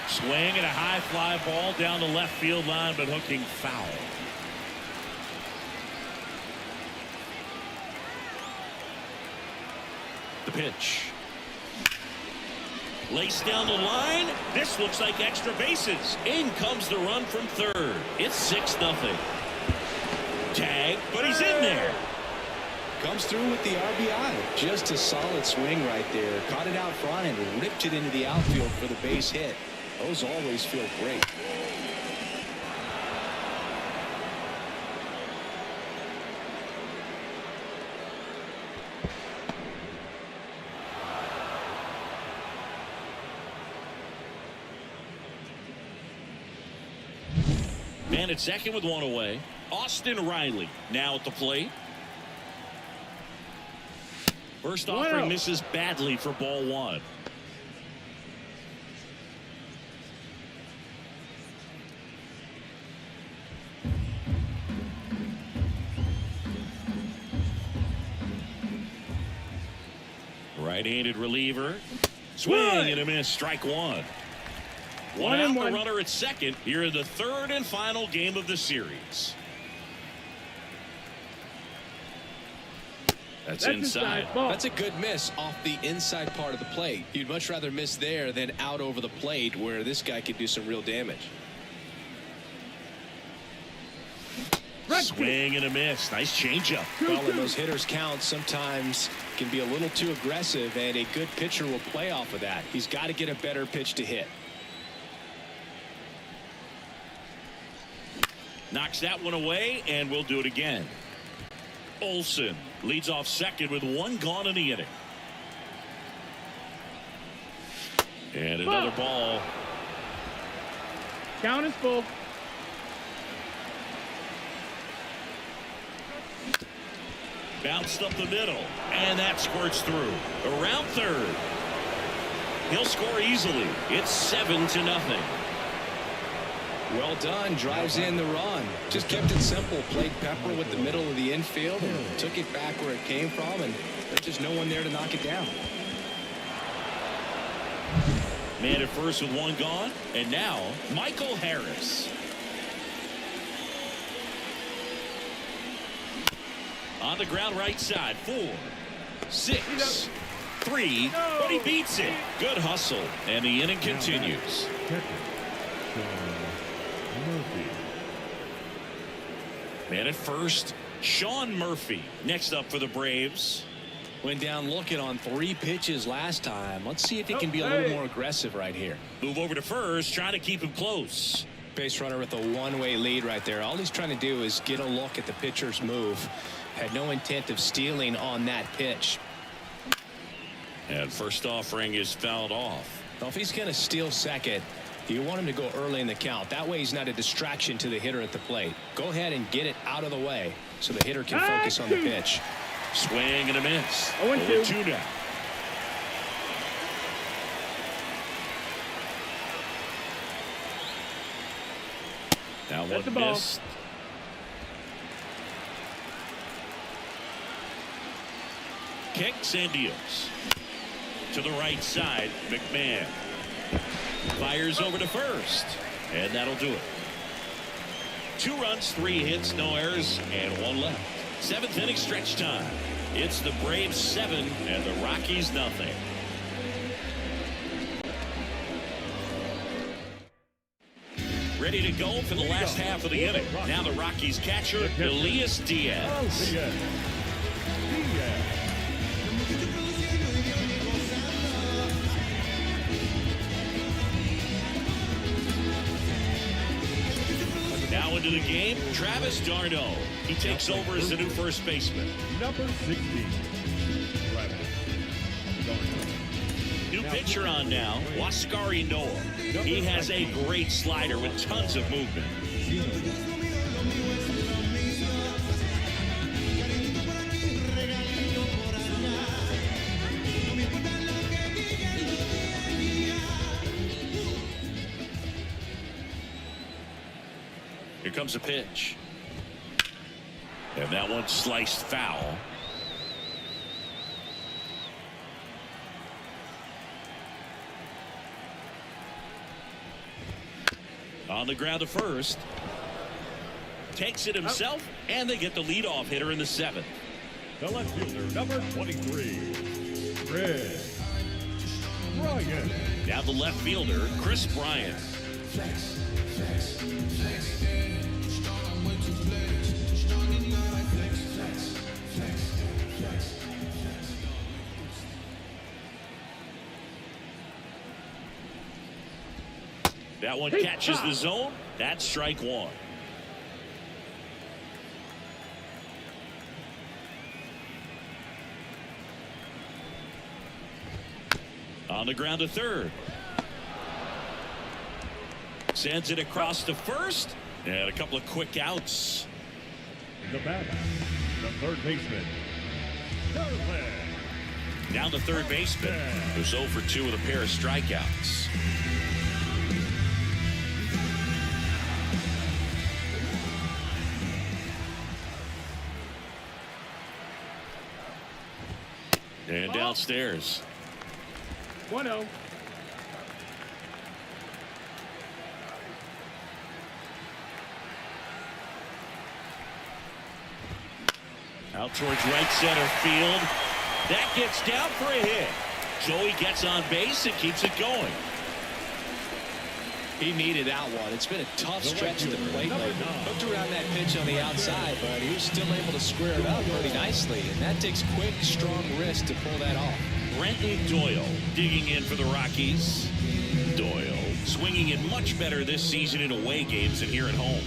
Swing and a high fly ball down the left field line, but hooking foul. The pitch. Laced down the line. This looks like extra bases. In comes the run from third. It's 6-0. Tag, but he's in there. Comes through with the RBI. Just a solid swing right there. Caught it out front and ripped it into the outfield for the base hit. Those always feel great. Man at second with 1 away. Austin Riley now at the plate. First offering misses badly for ball 1. Right-handed reliever. Swing and a miss. Strike 1. One out, the runner at second here in the third and final game of the series. That's inside. That's a good miss off the inside part of the plate. You'd much rather miss there than out over the plate where this guy could do some real damage. Swing and a miss. Nice changeup. Well, in those hitters count sometimes can be a little too aggressive, and a good pitcher will play off of that. He's got to get a better pitch to hit. Knocks that one away, and we'll do it again. Olson leads off second with 1 gone in the inning. And another ball. Count is full. Bounced up the middle, and that squirts through. Around third. He'll score easily. It's 7-0. Well done. Drives in the run. Just kept it simple. Played pepper with the middle of the infield and took it back where it came from, and there's just no one there to knock it down. Man at first with 1 gone, and now Michael Harris. On the ground right side. 4, 6, 3, but he beats it. Good hustle, and the inning continues. Man at first, Sean Murphy. Next up for the Braves. Went down looking on 3 pitches last time. Let's see if he can be a little more aggressive right here. Move over to first, trying to keep him close. Base runner with a one-way lead right there. All he's trying to do is get a look at the pitcher's move. Had no intent of stealing on that pitch. And first offering is fouled off. Well, if he's going to steal second, you want him to go early in the count. That way he's not a distraction to the hitter at the plate. Go ahead and get it out of the way so the hitter can focus on the pitch. Swing and a miss. 0-2 now. Now That's the one ball. missed. Kicks and deals. To the right side, McMahon. Fires over to first. And that'll do it. 2 runs, 3 hits, no errors, and 1 left. 7th inning stretch time. It's the Braves 7 and the Rockies nothing. Ready to go for the last half of the inning. Now the Rockies catcher, Elias Diaz. Now into the game, Travis d'Arnaud. He takes over as the new first baseman. Number 16. Travis d'Arnaud. New pitcher on now, Waskari Noah. He has a great slider with tons of movement. Here comes a pitch. And that one sliced foul. On the ground to first. Takes it himself, and they get the leadoff hitter in the 7th. The left fielder, number 23. Chris Bryant. Now the left fielder, Chris Bryant. That one catches the zone. That's strike 1. On the ground to third. Sends it across to first. And a couple of quick outs. The batter, the third baseman, Darlin. Now the third baseman, who's 0 for 2 with a pair of strikeouts. And downstairs. 1-0. Out towards right center field. That gets down for a hit. Joey gets on base and keeps it going. He needed that one. It's been a tough stretch at the plate lately. Hooked around that pitch on the outside, but he was still able to square it up pretty nicely. And that takes quick, strong wrist to pull that off. Brenton Doyle digging in for the Rockies. Doyle swinging it much better this season in away games than here at home.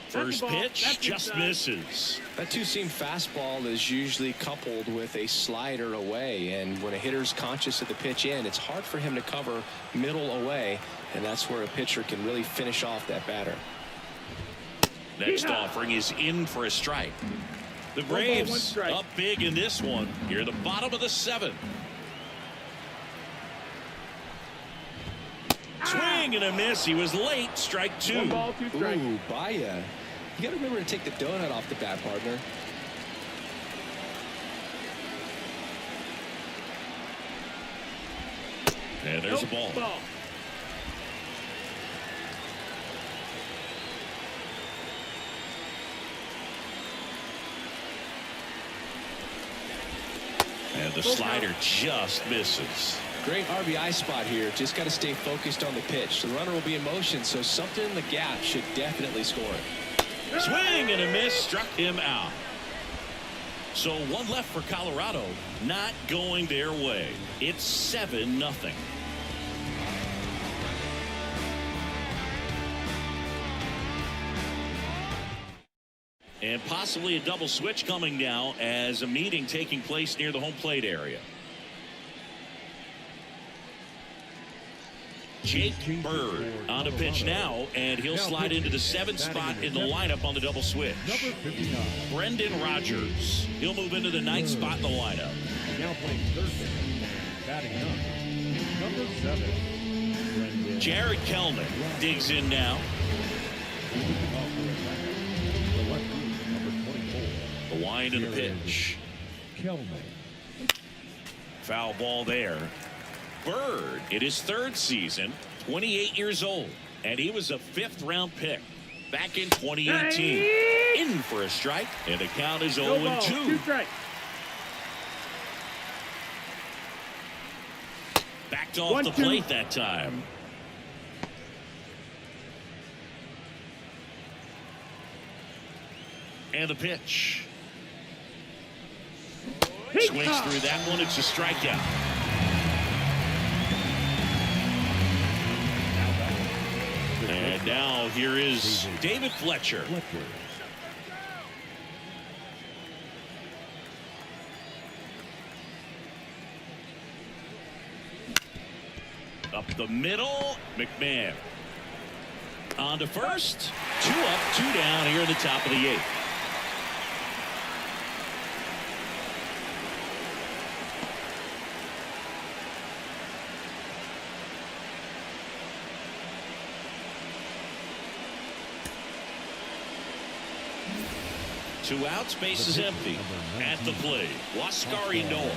First pitch just misses. That two-seam fastball is usually coupled with a slider away, and when a hitter's conscious of the pitch in, it's hard for him to cover middle away, and that's where a pitcher can really finish off that batter. Next offering is in for a strike. The Braves up big in this one. Here at the bottom of the 7th. Swing and a miss. He was late. Strike 2. 1 ball, 2 strikes. Ooh, Baya. You got to remember to take the donut off the bat, partner. And there's a ball. And the slider just misses. Great RBI spot here. Just got to stay focused on the pitch. The runner will be in motion, so something in the gap should definitely score it. Swing and a miss, struck him out. So 1 left for Colorado, not going their way. It's 7-0. And possibly a double switch coming now as a meeting taking place near the home plate area. Jake Bird on a pitch now, and he'll slide into the 7th spot in the lineup on the double switch. Number 59. Brendan Rodgers. He'll move into the 9th spot in the lineup. Now playing Thursday. Batting up. Number 7. Brendan. Jared Kelman digs in now. The left field, number 24. The wind and the pitch. Kelman. Foul ball there. Bird in his 3rd season, 28 years old, and he was a 5th-round pick back in 2018. In for a strike, and the count is 0-2. 2 strikes. Backed off the plate that time. And the pitch. Swings through that one. It's a strikeout. And now here is David Fletcher. Up the middle, McMahon. On to first. 2 up, 2 down here in the top of the 8th. Two outs, base is empty. At the plate, Waskari Noah.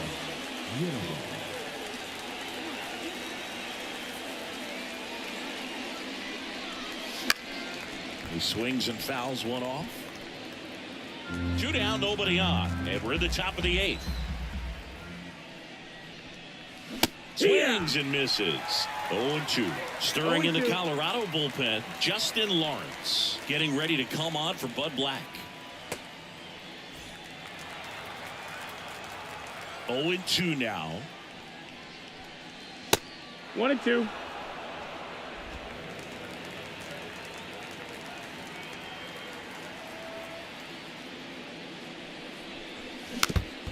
He swings and fouls one off. 2 down, nobody on, and we're in the top of the 8th. Swings and misses. 0-2. Stirring in the Colorado bullpen, Justin Lawrence getting ready to come on for Bud Black. 0-2 now. 1-2.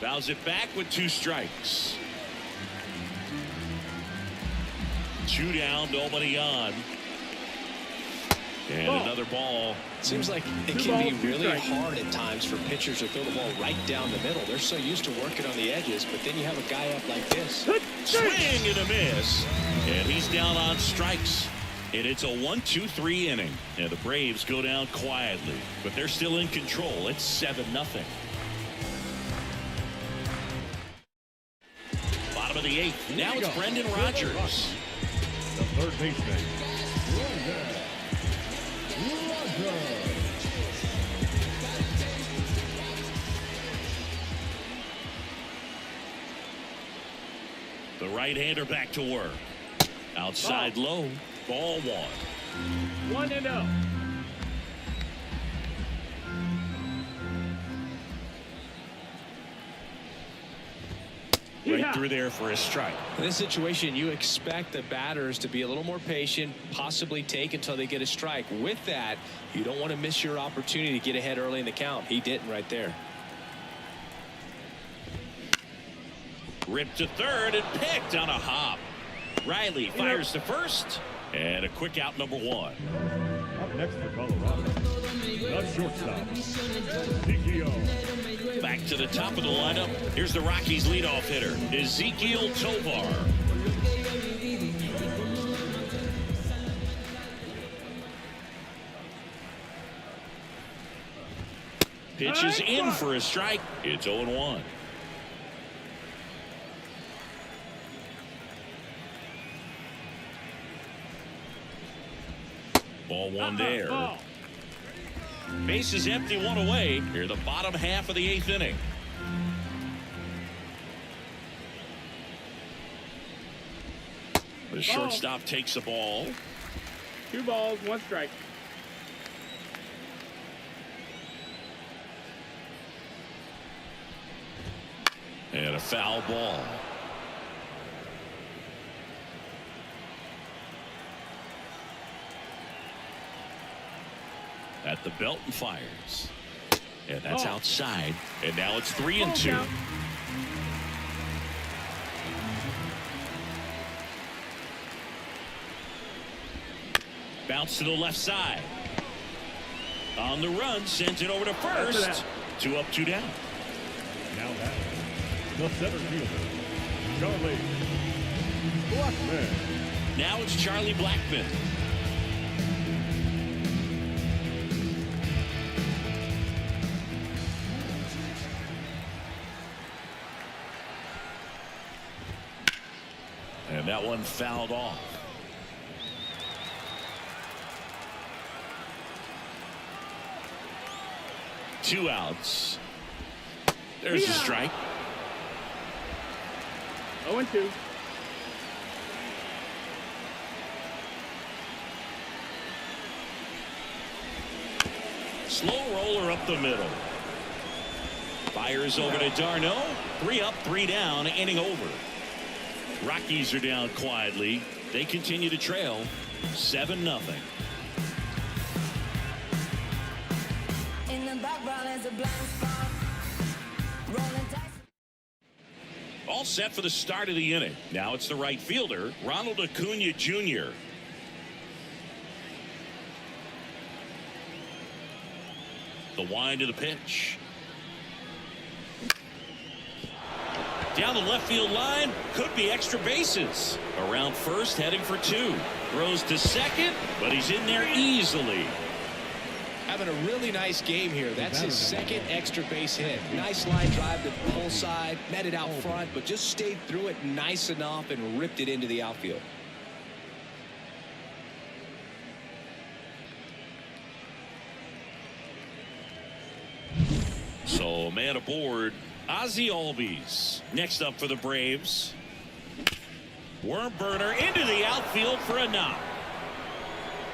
Fouls it back with 2 strikes. 2 down, nobody on. And another ball. Seems like it can be really hard at times for pitchers to throw the ball right down the middle. They're so used to working on the edges, but then you have a guy up like this. Swing and a miss. And he's down on strikes. And it's a 1-2-3 inning. And the Braves go down quietly, but they're still in control. It's 7-0. Bottom of the 8th. Now it's Brendan Rodgers. The third baseman. The right-hander back to work. Outside low. Ball 1. 1-0. Right through there for a strike. In this situation, you expect the batters to be a little more patient, possibly take until they get a strike. With that, you don't want to miss your opportunity to get ahead early in the count. He didn't right there. Ripped to third and picked on a hop. Riley fires to first, and a quick out, number 1. Up next for Colorado, the shortstop, Ezekiel. Back to the top of the lineup. Here's the Rockies leadoff hitter, Ezekiel Tovar. Pitches in for a strike. It's 0-1. Ball 1 there. Base is empty, 1 away. Here the bottom half of the 8th inning. The shortstop takes the ball. 2 balls, 1 strike. And a foul ball. At the belt and fires. And that's outside. And now it's 3-2. Bounce to the left side. On the run, sends it over to first. 2 up, 2 down. Now that the center fielder, Charlie Blackman. Now it's Charlie Blackman. And that one fouled off. Two outs. There's a strike. 0-2. Slow roller up the middle. Fires over to d'Arnaud. 3 up, 3 down, inning over. Rockies are down quietly. They continue to trail 7-0. In the background is a blank spot. Rolling dice. All set for the start of the inning. Now it's the right fielder, Ronald Acuna Jr. The wind of the pitch. Down the left field line, could be extra bases. Around first, heading for 2. Throws to second, but he's in there easily. Having a really nice game here. That's his second extra base hit. Nice line drive to the pull side, met it out front, but just stayed through it nice enough and ripped it into the outfield. So, man aboard, Ozzie Albies. Next up for the Braves. Worm burner into the outfield for a knock.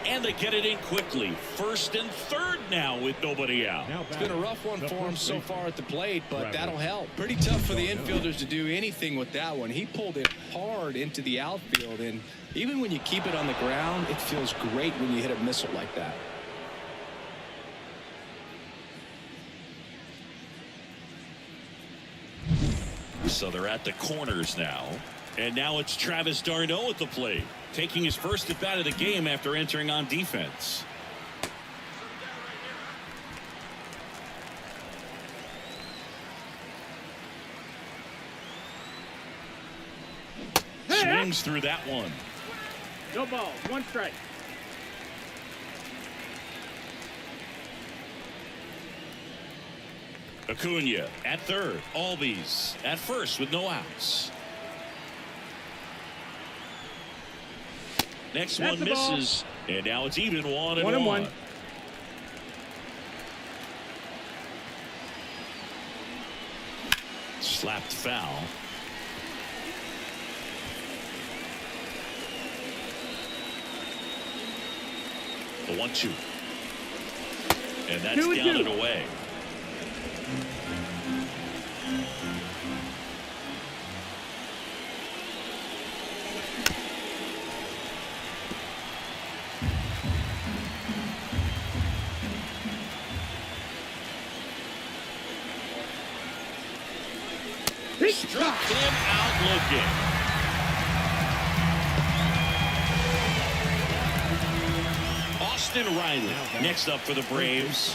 And they get it in quickly. First and third now with nobody out. It's been a rough one for him so far at the plate, but that'll help. Pretty tough for the infielders to do anything with that one. He pulled it hard into the outfield, and even when you keep it on the ground, it feels great when you hit a missile like that. So they're at the corners now. And now it's Travis d'Arnaud at the plate, taking his first at bat of the game after entering on defense. Swings through that one. No ball. 1 strike. Acuna at third. Albies at first with no outs. Next That's one the ball. misses. And now it's even 1-1. 1-1. Slapped foul. The 1-2. And that's 2-2. down and away. Struck him out looking. Austin Riley next up for the Braves.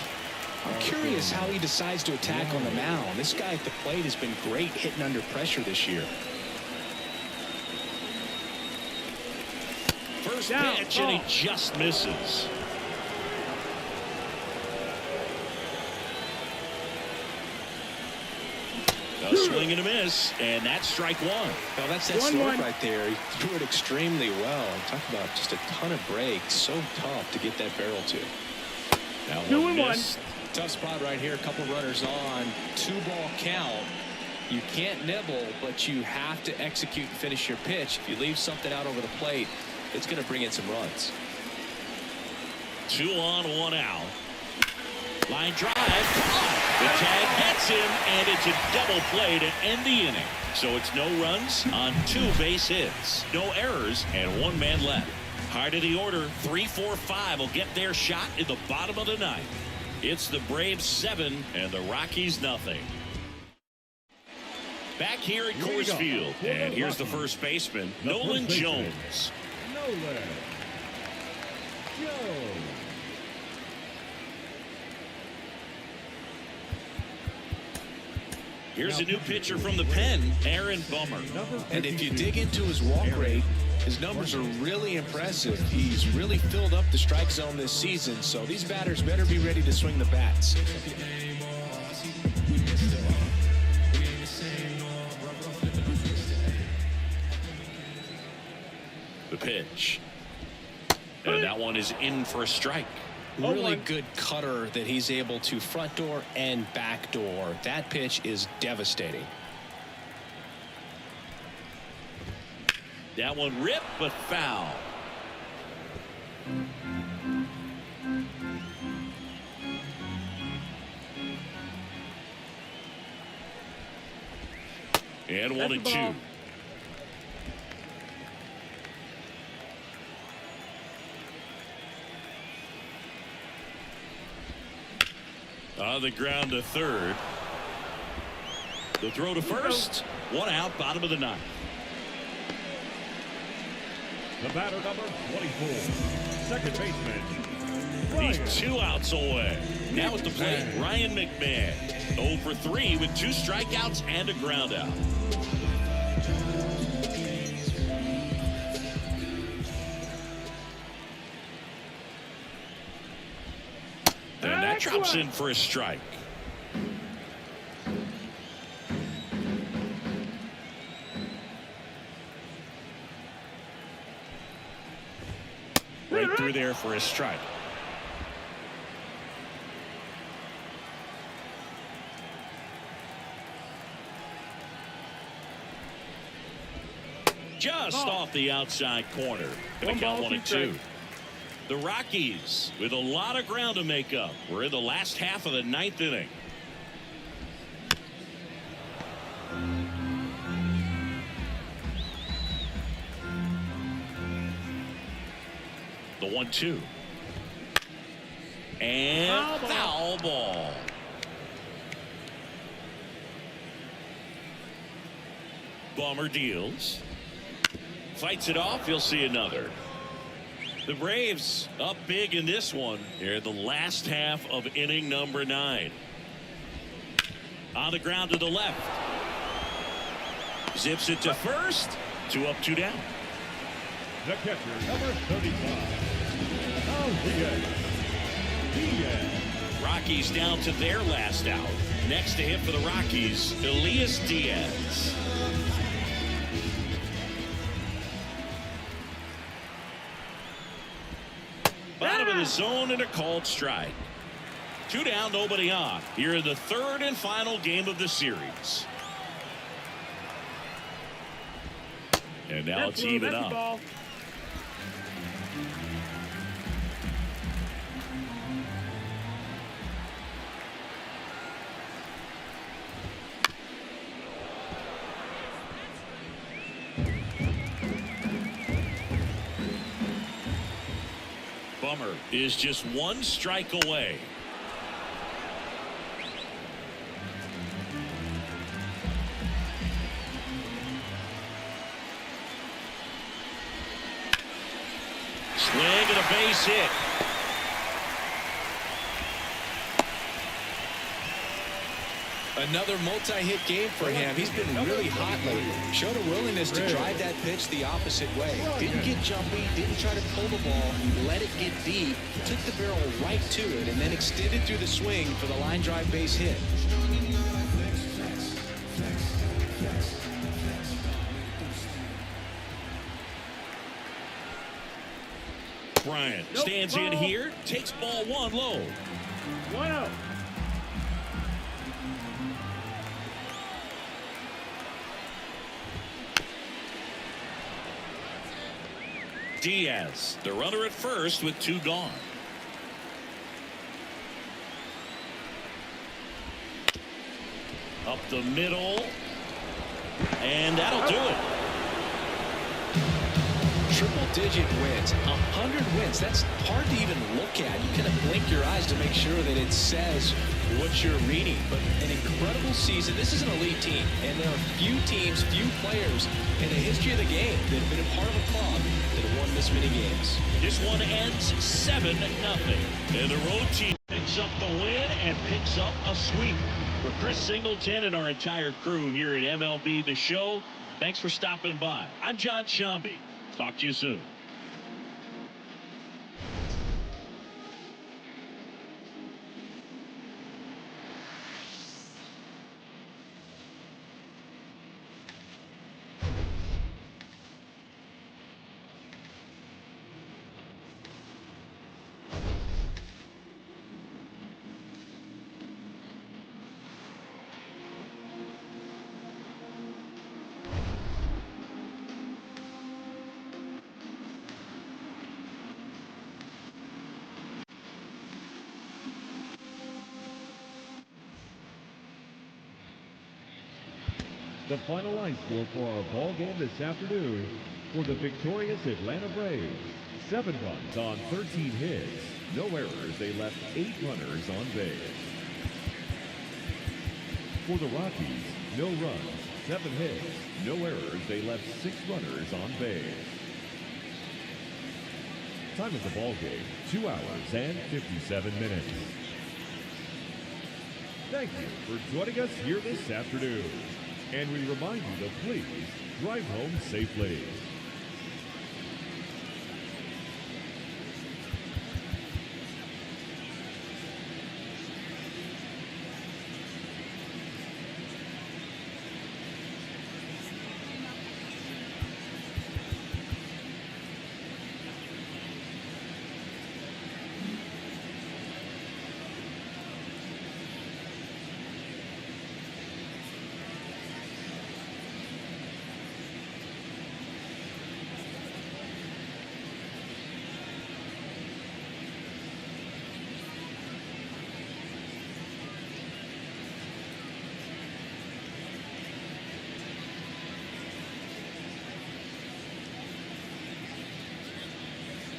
I'm curious how he decides to attack on the mound. This guy at the plate has been great hitting under pressure this year. First pitch, and he just misses. A swing and a miss, and that's strike 1. Well, that's that slope right there. He threw it extremely well. Talk about just a ton of breaks. So tough to get that barrel to. That 2-1. Tough spot right here. A couple runners on. 2-ball count. You can't nibble, but you have to execute and finish your pitch. If you leave something out over the plate, it's going to bring in some runs. 2 on, 1 out. Line drive. The tag gets him, and it's a double play to end the inning. So it's no runs on 2 base hits, no errors, and 1 man left. Heart of the order, 3, 4, 5 will get their shot in the bottom of the 9th. It's the Braves 7 and the Rockies nothing. Back here at Coors Field, and here's the first baseman, Nolan Jones. Joe. Here's a new pitcher from the pen, Aaron Bummer. And if you dig into his walk rate, his numbers are really impressive. He's really filled up the strike zone this season, so these batters better be ready to swing the bats. The pitch. And that one is in for a strike. Really good cutter that he's able to front door and back door. That pitch is devastating. That one ripped, but foul. And 1-2. On the ground to third. The throw to first. One out, bottom of the ninth. The batter number 24, second baseman. He's 2 outs away. Now at the plate, Ryan McMahon. 0 for 3 with 2 strikeouts and a ground out. And that drops in for a strike. Right through there for a strike. Just off the outside corner. Gonna count 1-2. The Rockies with a lot of ground to make up. We're in the last half of the ninth inning. The 1-2. And foul ball. Bummer deals. Fights it off. You'll see another. The Braves up big in this one. Here in the last half of inning number 9. On the ground to the left. Zips it to first. 2 up, 2 down. The catcher, number 35, Diaz. Rockies down to their last out. Next to hit for the Rockies, Elias Diaz. Bottom of the zone and a called strike. 2 down, nobody on. Here in the third and final game of the series. And now it's even up. Bummer is just 1 strike away. Swing and a base hit. Another multi-hit game for him. He's been really hot lately. Showed a willingness to drive that pitch the opposite way. Didn't get jumpy, didn't try to pull the ball. He let it get deep, took the barrel right to it, and then extended through the swing for the line drive base hit. Bryant stands in here, takes ball 1 low. 1-0. Diaz, the runner at first with 2 gone. Up the middle. And that'll do it. triple-digit wins, 100 wins. That's hard to even look at. You kind of blink your eyes to make sure that it says what you're reading. But an incredible season. This is an elite team, and there are few teams, few players in the history of the game that have been a part of a club that have won this many games. This one ends 7-0. And the road team picks up the win and picks up a sweep. For Chris Singleton and our entire crew here at MLB The Show, thanks for stopping by. I'm John Shambi. Talk to you soon. The final line score for our ball game this afternoon for the victorious Atlanta Braves. 7 runs on 13 hits. No errors. They left 8 runners on base. For the Rockies, no runs, 7 hits. No errors. They left 6 runners on base. Time of the ball game, 2 hours and 57 minutes. Thank you for joining us here this afternoon. And we remind you to please drive home safely.